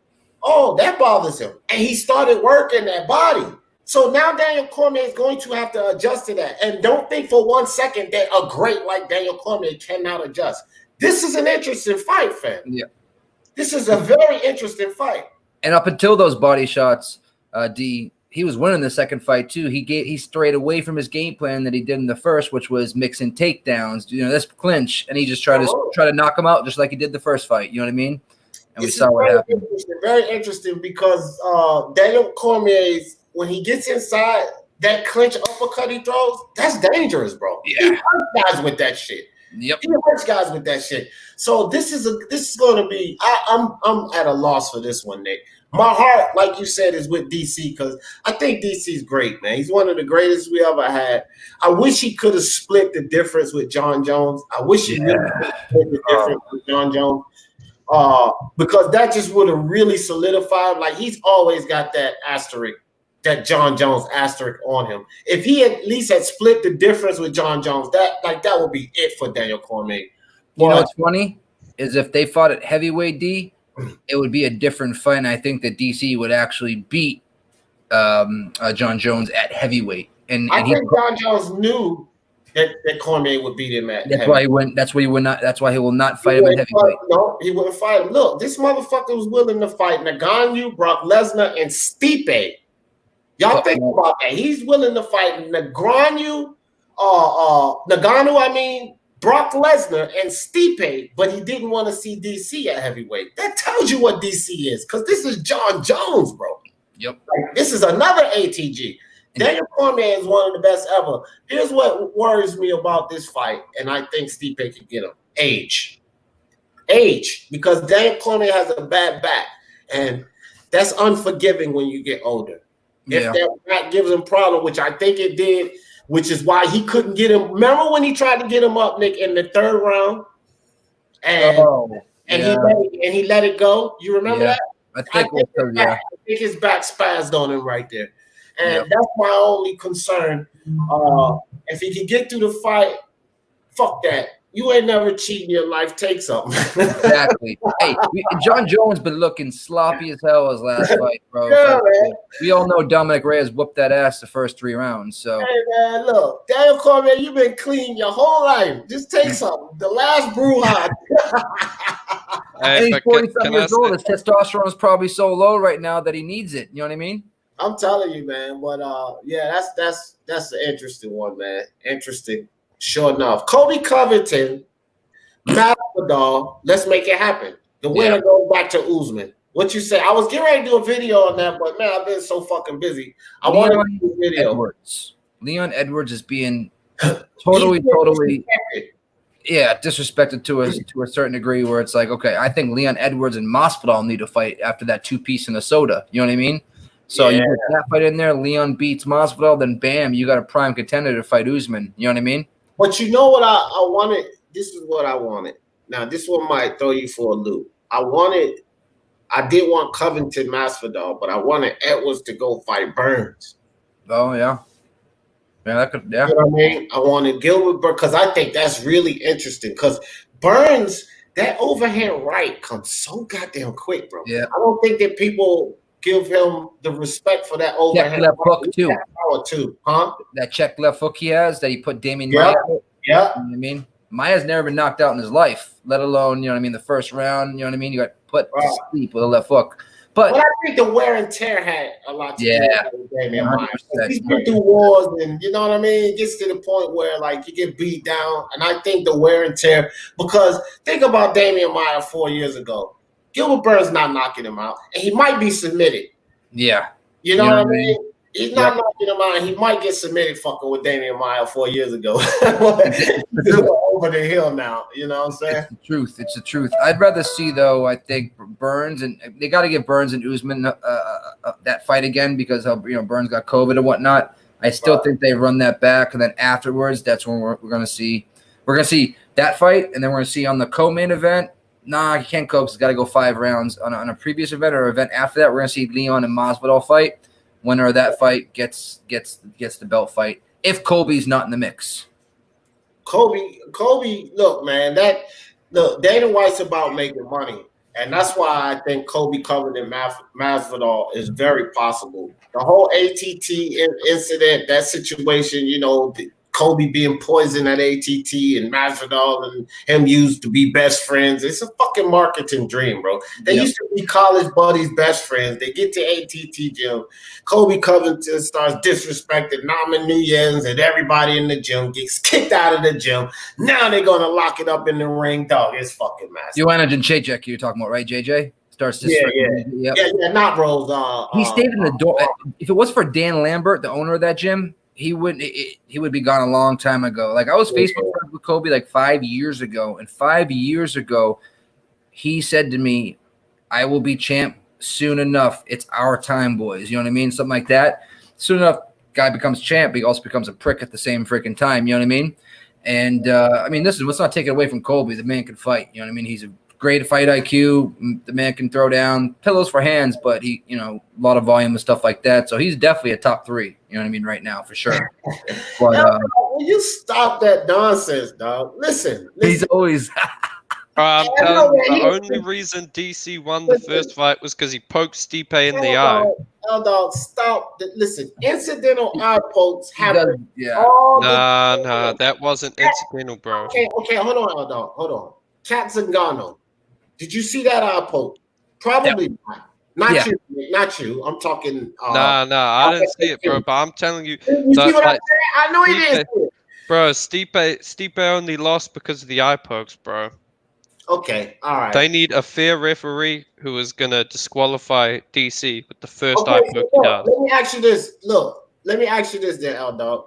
that bothers him. And he started working that body. So now Daniel Cormier is going to have to adjust to that. And don't think for 1 second that a great like Daniel Cormier cannot adjust. This is an interesting fight, fam. Yeah. This is a very interesting fight. And up until those body shots, he was winning the second fight too. He strayed away from his game plan that he did in the first, which was mixing takedowns. This clinch, and he just tried to knock him out just like he did the first fight. You know what I mean? And we saw what happened. Very interesting because Daniel Cormier's, when he gets inside, that clinch uppercut he throws, that's dangerous, bro. Yeah. He hurts guys with that shit. Yep. He hurts guys with that shit. So this is going to be. I'm at a loss for this one, Nick. My heart, like you said, is with DC because I think DC's great, man. He's one of the greatest we ever had. I wish he could have split the difference with John Jones. I wish he really could have split the difference with John Jones. Because that just would have really solidified. Like he's always got that asterisk, that John Jones asterisk on him. If he at least had split the difference with John Jones, that would be it for Daniel Cormier. You know what's funny is if they fought at heavyweight, it would be a different fight. And I think that DC would actually beat John Jones at heavyweight. And I think John Jones knew that Cormier would beat him at. That's why he wouldn't. That's why he would not. That's why he will not fight him at heavyweight. No, he wouldn't fight him. Look, this motherfucker was willing to fight Ngannou, Brock Lesnar, and Stipe. Y'all think about that. He's willing to fight Ngannou, Brock Lesnar, and Stipe, but he didn't want to see DC at heavyweight. That tells you what DC is, because this is John Jones, bro. Yep. Like, this is another ATG. Daniel Cormier is one of the best ever. Here's what worries me about this fight, and I think Stipe can get him. Age, because Daniel Cormier has a bad back, and that's unforgiving when you get older. Yeah. If that back gives him problem, which I think it did, which is why he couldn't get him. Remember when he tried to get him up, Nick, in the third round, and he let it go? You remember that? I think his back spazzed on him right there. And that's my only concern. If he can get through the fight, fuck that. You ain't never cheating your life. Take something. Exactly. Hey, John Jones been looking sloppy as hell his last fight, bro. Yeah, man. We all know Dominic Reyes whooped that ass the first 3 rounds. So hey man, look, Daniel Cormier, you've been clean your whole life. Just take something. The last brouhaha. and he's 47 years old. His testosterone is probably so low right now that he needs it. You know what I mean? I'm telling you, man. But yeah, that's an interesting one, man. Interesting. Sure enough. Kobe Covington, Masvidal, let's make it happen. The winner goes back to Usman. What you say? I was getting ready to do a video on that, but man, I've been so fucking busy. I want to do a video. Leon Edwards is being totally disrespected to a certain degree where it's like, okay, I think Leon Edwards and Masvidal need to fight after that 2-piece in the soda. You know what I mean? So you put that fight in there, Leon beats Masvidal, then bam, you got a prime contender to fight Usman. You know what I mean? But you know what I wanted? This is what I wanted. Now, this one might throw you for a loop. I did want Covington Masvidal, but I wanted Edwards to go fight Burns. Oh, yeah. Yeah, that could, yeah. You know what I mean? I wanted Gilbert Burns because I think that's really interesting because Burns, that overhand right comes so goddamn quick, bro. Yeah. I don't think that people give him the respect for that overhand check left hook too. Power too, huh? That check left hook he has that he put Damian Maia. Yeah. You know what I mean? Maia's never been knocked out in his life, let alone, you know what I mean, the first round, you know what I mean? You got put to sleep with a left hook. But I think the wear and tear had a lot to do with Damian Maia. He's been through wars and you know what I mean? It gets to the point where like you get beat down. And I think the wear and tear, because think about Damian Maia 4 years ago. Gilbert Burns not knocking him out, and he might be submitted. Yeah. You know what I mean? He's not knocking him out. He might get submitted fucking with Damian Maia 4 years ago. Over the hill now. You know what I'm saying? It's the truth. It's the truth. I'd rather see, though, I think Burns, and they got to give Burns and Usman that fight again because Burns got COVID and whatnot. I still think they run that back, and then afterwards, that's when we're going to see. We're going to see that fight, and then we're going to see on the co-main event. Nah, he can't go because he's got to go 5 rounds on a previous event or event after that. We're going to see Leon and Masvidal fight. Winner of that fight gets the belt fight if Colby's not in the mix. Kobe, look, man, Dana White's about making money. And that's why I think Kobe covering Masvidal is very possible. The whole ATT incident, that situation, you know, Kobe being poisoned at ATT and Masvidal and him used to be best friends. It's a fucking marketing dream, bro. They used to be college buddies, best friends. They get to ATT gym. Kobe Covington starts disrespecting Nama Nunez and everybody in the gym, gets kicked out of the gym. Now they're going to lock it up in the ring. Dog, it's fucking massive. Joanna Jędrzejczyk you're talking about, right, JJ? Starts to yeah, not Rose. He stayed in the door. If it was for Dan Lambert, the owner of that gym, he would be gone a long time ago. Like I was Facebook friends with Kobe like 5 years ago, and 5 years ago, he said to me, "I will be champ soon enough. It's our time, boys." You know what I mean? Something like that. Soon enough, guy becomes champ. He also becomes a prick at the same freaking time. You know what I mean? And I mean, listen, let's not take it away from Kobe. The man can fight. You know what I mean? He's a great fight IQ. The man can throw down pillows for hands, but he, you know, a lot of volume and stuff like that. So he's definitely a top 3. You know what I mean? Right now, for sure. But will you stop that nonsense, dog? Listen. He's always. I'm telling you, the only reason DC won the first fight was because he poked Stipe in the eye. Dog, stop. Listen, incidental eye pokes happen. Nah, that wasn't incidental, bro. Okay, hold on, dog. Hold on. Cat Zingano. Did you see that eye poke? Probably not. Not you. I'm talking. Nah, I didn't see it, bro. But I'm telling you, you see what I'm saying? I know he didn't see it. Bro, Stipe only lost because of the eye pokes, bro. Okay, all right. They need a fair referee who is gonna disqualify DC with the first eye poke he does. Let me ask you this. Look, let me ask you this, there, L Dog.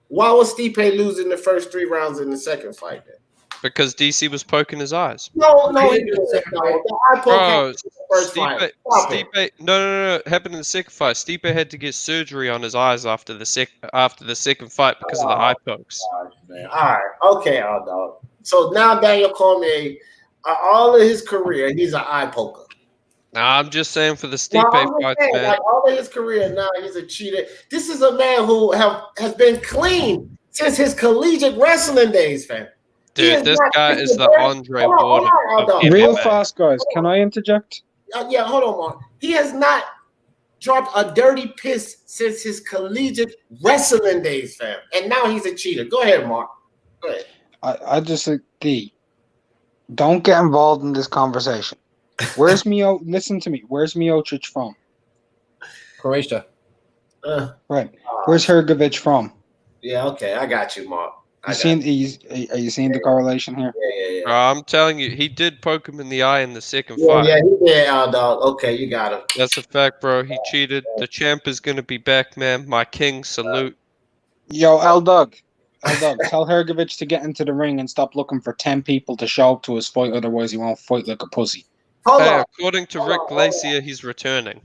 Why was Stipe losing the first 3 rounds in the second fight? Then? Because DC was poking his eyes. No, he didn't. The eye poke Bro, the first fight. Stipe, no. It happened in the second fight. Stipe had to get surgery on his eyes after the second fight because of the eye pokes. Gosh, man. All right, okay, L Dog. So now Daniel Cormier, all of his career, he's an eye poker. Nah, I'm just saying for the Stipe fights, man. Like all of his career, now he's a cheater. This is a man who has been clean since his collegiate wrestling days, fam. Dude, this guy is the Andre Ward. Real fast, guys. Can I interject? Yeah, hold on, Mark. He has not dropped a dirty piss since his collegiate wrestling days, fam. And now he's a cheater. Go ahead, Mark. Go ahead. I just agree. Don't get involved in this conversation. Where's Listen to me. Where's Miocic from? Croatia. Right. Where's Hrgović from? Yeah, okay. I got you, Mark. Are you seeing the correlation here? Yeah. I'm telling you, he did poke him in the eye in the second fight. Yeah, he did, dog. Okay, you got him. That's a fact, bro. He cheated. The champ is going to be back, man. My king, salute. Yo, L-Dog, tell Hrgović to get into the ring and stop looking for 10 people to show up to his fight, otherwise he won't fight like a pussy. According to Rick Glacier, he's returning.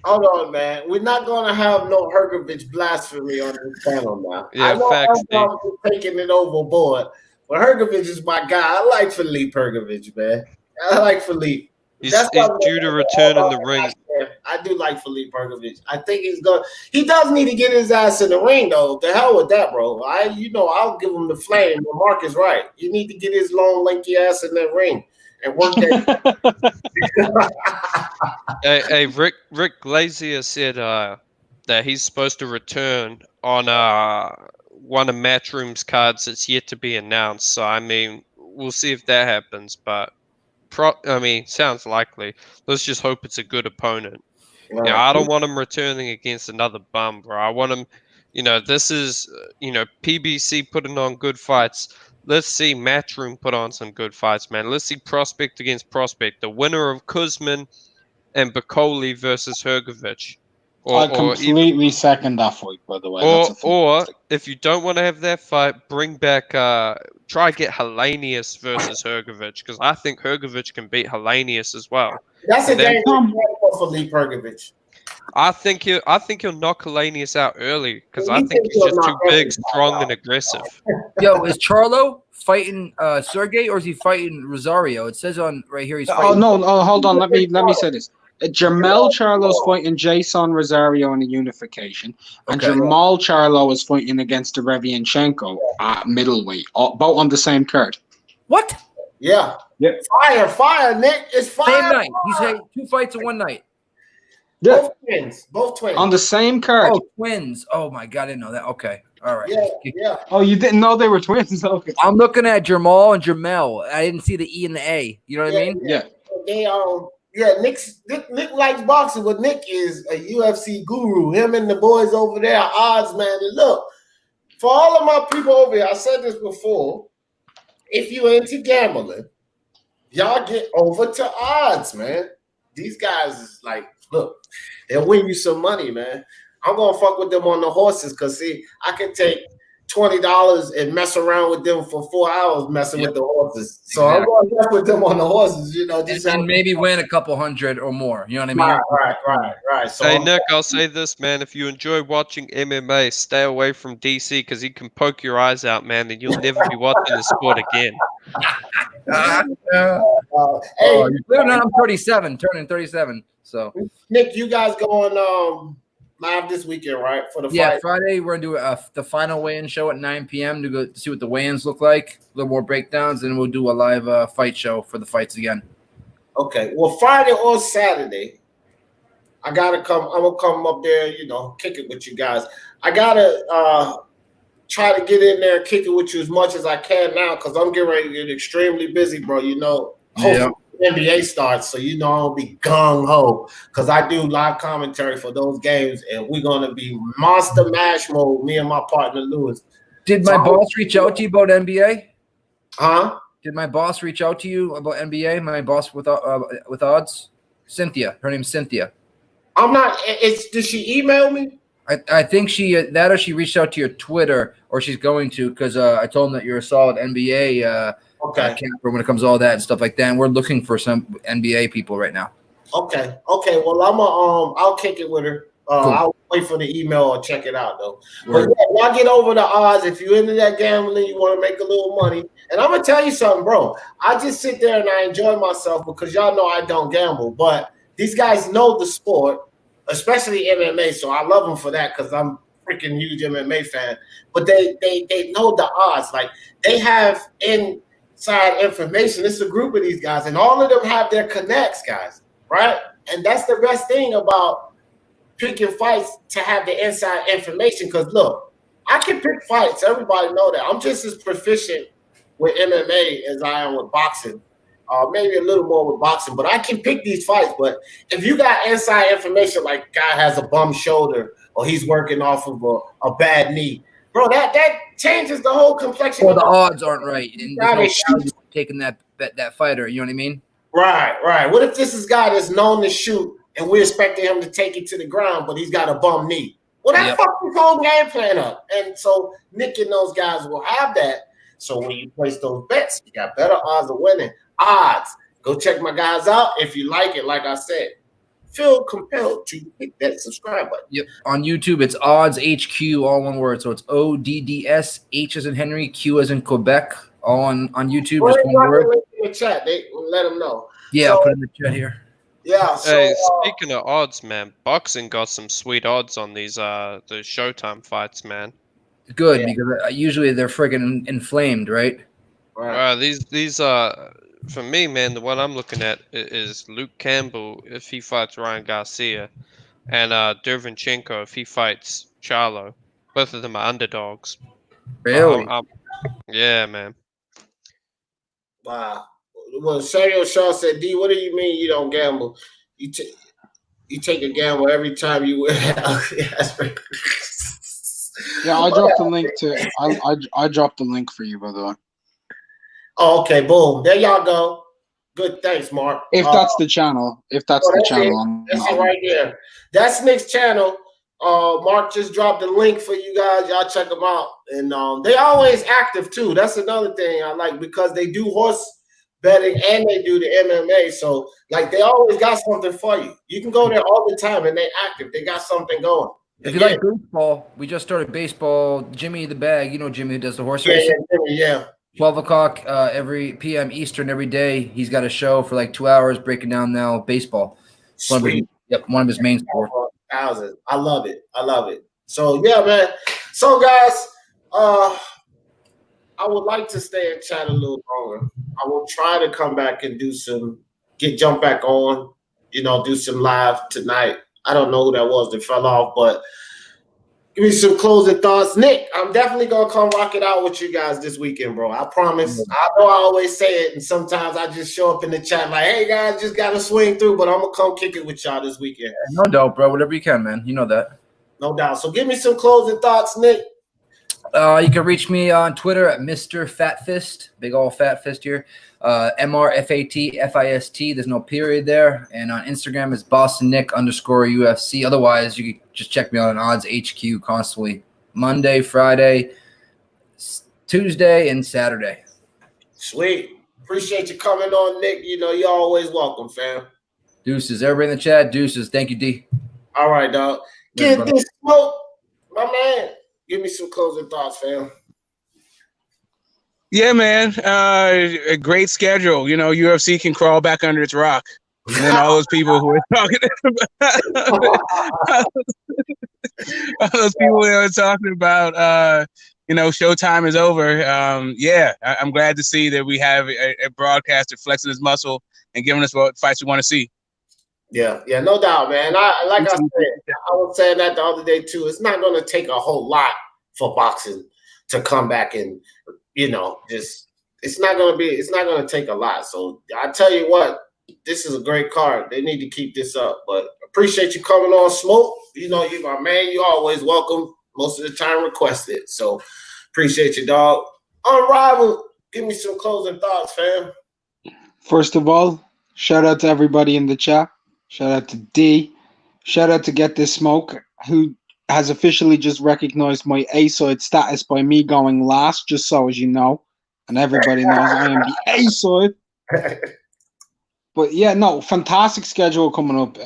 Hold on, man. We're not going to have no Hrgović blasphemy on this channel now. Yeah, I know facts, I'm taking it overboard, but Hrgović is my guy. I like Philippe Hrgović, man. I like Philippe. He's due to return in the ring. I do like Philippe Hrgović. I think he does need to get his ass in the ring, though. The hell with that, bro. I'll give him the flame. But Mark is right. You need to get his long, lanky ass in that ring and work that. Hey, Rick Glazier said that he's supposed to return on one of Matchroom's cards that's yet to be announced. So I mean, we'll see if that happens. But sounds likely. Let's just hope it's a good opponent. Right. I don't want him returning against another bum, bro. I want him. This is PBC putting on good fights. Let's see Matchroom put on some good fights, man. Let's see Prospect against Prospect. The winner of Kuzmin and Bacoli versus Hrgović. I completely second that fight, by the way. Or if you don't want to have that fight, bring back, try get Helenius versus Hrgović, because I think Hrgović can beat Helenius as well. That's a game for Philippe Hrgović. I think he'll knock Helenius out early because I think he's just too big, strong, and aggressive. Yo, is Charlo fighting Sergey or is he fighting Rosario? It says on right here he's fighting. Oh no! Oh, hold on. Let me say this. Jermell Charlo's fighting Jason Rosario in a unification, and Okay. Jermall Charlo is fighting against Derevyanchenko at middleweight, both on the same card. What? Yeah. Yep. Fire, Nick. It's fire. Same night. He's had 2 fights in one night. Yeah, Both twins. on the same card. Oh, twins. Oh my god, I didn't know that. Okay. All right. Yeah. Oh, you didn't know they were twins? Okay. I'm looking at Jermall and Jermell. I didn't see the E and the A. You know what I mean? Yeah. They Nick likes boxing, but Nick is a UFC guru. Him and the boys over there are odds, man. And look, for all of my people over here, I said this before. If you're into gambling, y'all get over to odds, man. These guys is like, look, they'll win you some money, man. I'm gonna fuck with them on the horses, cause see, I can take $20 and mess around with them for 4 hours messing with the horses. So I'm going to mess with them on the horses, you know. Just and maybe win a couple hundred or more. You know what I mean? Right. So Hey, Nick, I'll say this, man. If you enjoy watching MMA, stay away from DC because he can poke your eyes out, man, and you'll never be watching the sport again. hey, I'm 37, turning 37. So, Nick, you guys going live this weekend, right? For the fight? Friday we're gonna do the final weigh-in show at 9 p.m. to go see what the weigh-ins look like, a little more breakdowns, and we'll do a live fight show for the fights again. Okay. Well, Friday or Saturday, I gotta come. I'm gonna come up there, you know, kick it with you guys. I gotta try to get in there and kick it with you as much as I can now, because I'm getting ready to get extremely busy, bro. You know, hopefully NBA starts, so you know I'll be gung ho because I do live commentary for those games, and we're gonna be monster mash mode. Me and my partner Lewis. Did my boss reach out to you about NBA? Huh? Did my boss reach out to you about NBA? My boss with odds, Cynthia. Her name's Cynthia. I'm not. Did she email me? I think she or she reached out to your Twitter, or she's going to, because I told them that you're a solid NBA. Camper when it comes to all that and stuff like that. And we're looking for some NBA people right now. Okay. Well, I'll kick it with her. Cool. I'll wait for the email or check it out though. Word. But yeah, y'all get over the odds if you're into that gambling, you want to make a little money. And I'm gonna tell you something, bro. I just sit there and I enjoy myself because y'all know I don't gamble. But these guys know the sport, especially MMA. So I love them for that because I'm freaking huge MMA fan. But they know the odds. Like they have inside information. It's a group of these guys, and all of them have their connects, guys, right? And that's the best thing about picking fights, to have the inside information. Because look, I can pick fights. Everybody know that. I'm just as proficient with MMA as I am with boxing. Maybe a little more with boxing, but I can pick these fights. But if you got inside information, like guy has a bum shoulder or he's working off of a bad knee, bro, that changes the whole complexion. Well, the odds aren't right. And taking that fighter, you know what I mean? Right. What if this is a guy that's known to shoot and we're expecting him to take it to the ground, but he's got a bum knee? Well, that fucks the whole game plan up. And so Nick and those guys will have that. So when you place those bets, you got better odds of winning. Odds. Go check my guys out. If you like it, like I said, feel compelled to hit that subscribe button. Yep. On YouTube, it's Odds HQ, all one word. So it's ODDS, H as in Henry, Q as in Quebec, all on YouTube. Well, just one word. In the chat, they let them know. Yeah, So, I'll put it in the chat here. Yeah. So, Hey, speaking of odds, man, boxing got some sweet odds on these the Showtime fights, man. Good, because usually they're friggin' inflamed, right? These for me, man, the one I'm looking at is Luke Campbell if he fights Ryan Garcia, and Derevyanchenko if he fights Charlo. Both of them are underdogs. Really? Yeah, man. Wow. Well, Rosario Shaw said, D, what do you mean you don't gamble? You take a gamble every time you win. Yeah, I dropped the link to. I dropped the link for you, by the way. Oh, okay, boom. There y'all go. Good, thanks, Mark. If that's the channel. If that's the channel. That's it right there. That's Nick's channel. Mark just dropped the link for you guys. Y'all check them out. And they always active, too. That's another thing I like, because they do horse betting and they do the MMA. So, like, they always got something for you. You can go there all the time, and they active. They got something going. If you like baseball, we just started baseball. Jimmy the Bag, you know Jimmy who does the horse racing. Yeah. 12 o'clock every p.m. Eastern every day. He's got a show for like 2 hours breaking down now baseball. Sweet. One of his main sports. I love it. So yeah, man. So guys, I would like to stay and chat a little longer. I will try to come back and jump back on, do some live tonight. I don't know who that was that fell off, but give me some closing thoughts. Nick, I'm definitely going to come rock it out with you guys this weekend, bro. I promise. I know I always say it, and sometimes I just show up in the chat like, hey, guys, just got to swing through, but I'm going to come kick it with y'all this weekend. No doubt, bro. Whatever you can, man. You know that. No doubt. So give me some closing thoughts, Nick. You can reach me on Twitter at Mr. Fat Fist. Big old fat fist here. MRFATFIST. There's no period there. And on Instagram is BostonNick_UFC. Otherwise, you can just check me out on Odds HQ constantly. Monday, Friday, Tuesday, and Saturday. Sweet. Appreciate you coming on, Nick. You're always welcome, fam. Deuces. Everybody in the chat, deuces. Thank you, D. All right, dog. Get this smoke, my man. Give me some closing thoughts, fam. Yeah, man. A great schedule. UFC can crawl back under its rock. And then all those people who are talking about Showtime is over. I'm glad to see that we have a broadcaster flexing his muscle and giving us what fights we want to see. Yeah, no doubt, man. I was saying that the other day too. It's not going to take a whole lot for boxing to come back and it's not going to take a lot. So I tell you what, this is a great card. They need to keep this up. But appreciate you coming on, Smoke. You're my man. You always welcome. Most of the time requested. So appreciate you, dog. Unrivaled. Give me some closing thoughts, fam. First of all, shout out to everybody in the chat. Shout out to D. Shout out to Get This Smoke, who has officially just recognized my A-side status by me going last, just so as you know. And everybody knows I am the A-side. But yeah, no, fantastic schedule coming up.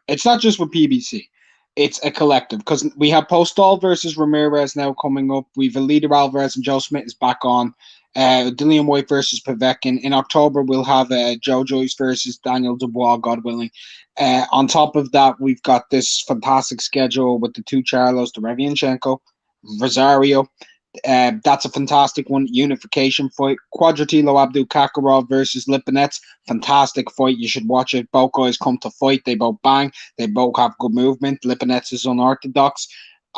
It's not just with PBC. It's a collective because we have Postol versus Ramirez now coming up. We've Alida Alvarez and Joe Smith is back on. Dillian White versus Povetkin. In October, we'll have Joe Joyce versus Daniel Dubois, God willing. On top of that, we've got this fantastic schedule with the two Charlos, Derevyanchenko, Rosario. That's a fantastic one. Unification fight. Quadratilo Abdul Kakarov versus Lipinets. Fantastic fight. You should watch it. Both guys come to fight. They both bang. They both have good movement. Lipinets is unorthodox.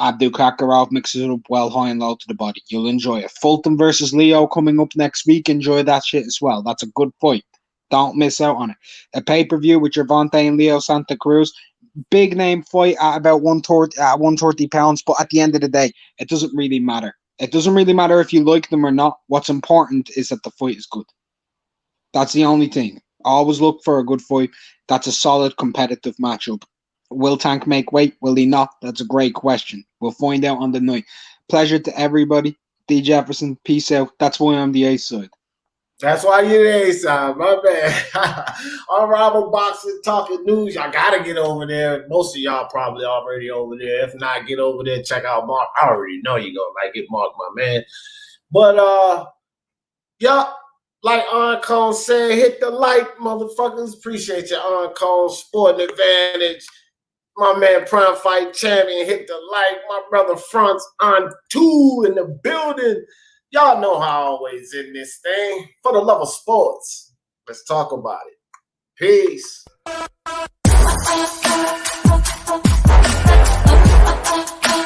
Abdul Kakarov mixes it up well high and low to the body. You'll enjoy it. Fulton versus Leo coming up next week. Enjoy that shit as well. That's a good fight. Don't miss out on it. A pay-per-view with Gervonta and Leo Santa Cruz. Big name fight at about 130 pounds. But at the end of the day, it doesn't really matter. It doesn't really matter if you like them or not. What's important is that the fight is good. That's the only thing. Always look for a good fight. That's a solid competitive matchup. Will Tank make weight? Will he not? That's a great question. We'll find out on the night. Pleasure to everybody. D. Jefferson, peace out. That's why I'm the A side. That's why you're the A side, my bad. Unrivaled Boxing Talking News. Y'all got to get over there. Most of y'all probably already over there. If not, get over there. Check out Mark. I already know you're going to like it, Mark, my man. But, yeah, like Oncone said, hit the like, motherfuckers. Appreciate you, Oncone. Sporting Advantage. My man, Prime Fight Champion, hit the like. My brother, Fronts on 2 in the building. Y'all know how I always in this thing. For the love of sports, let's talk about it. Peace.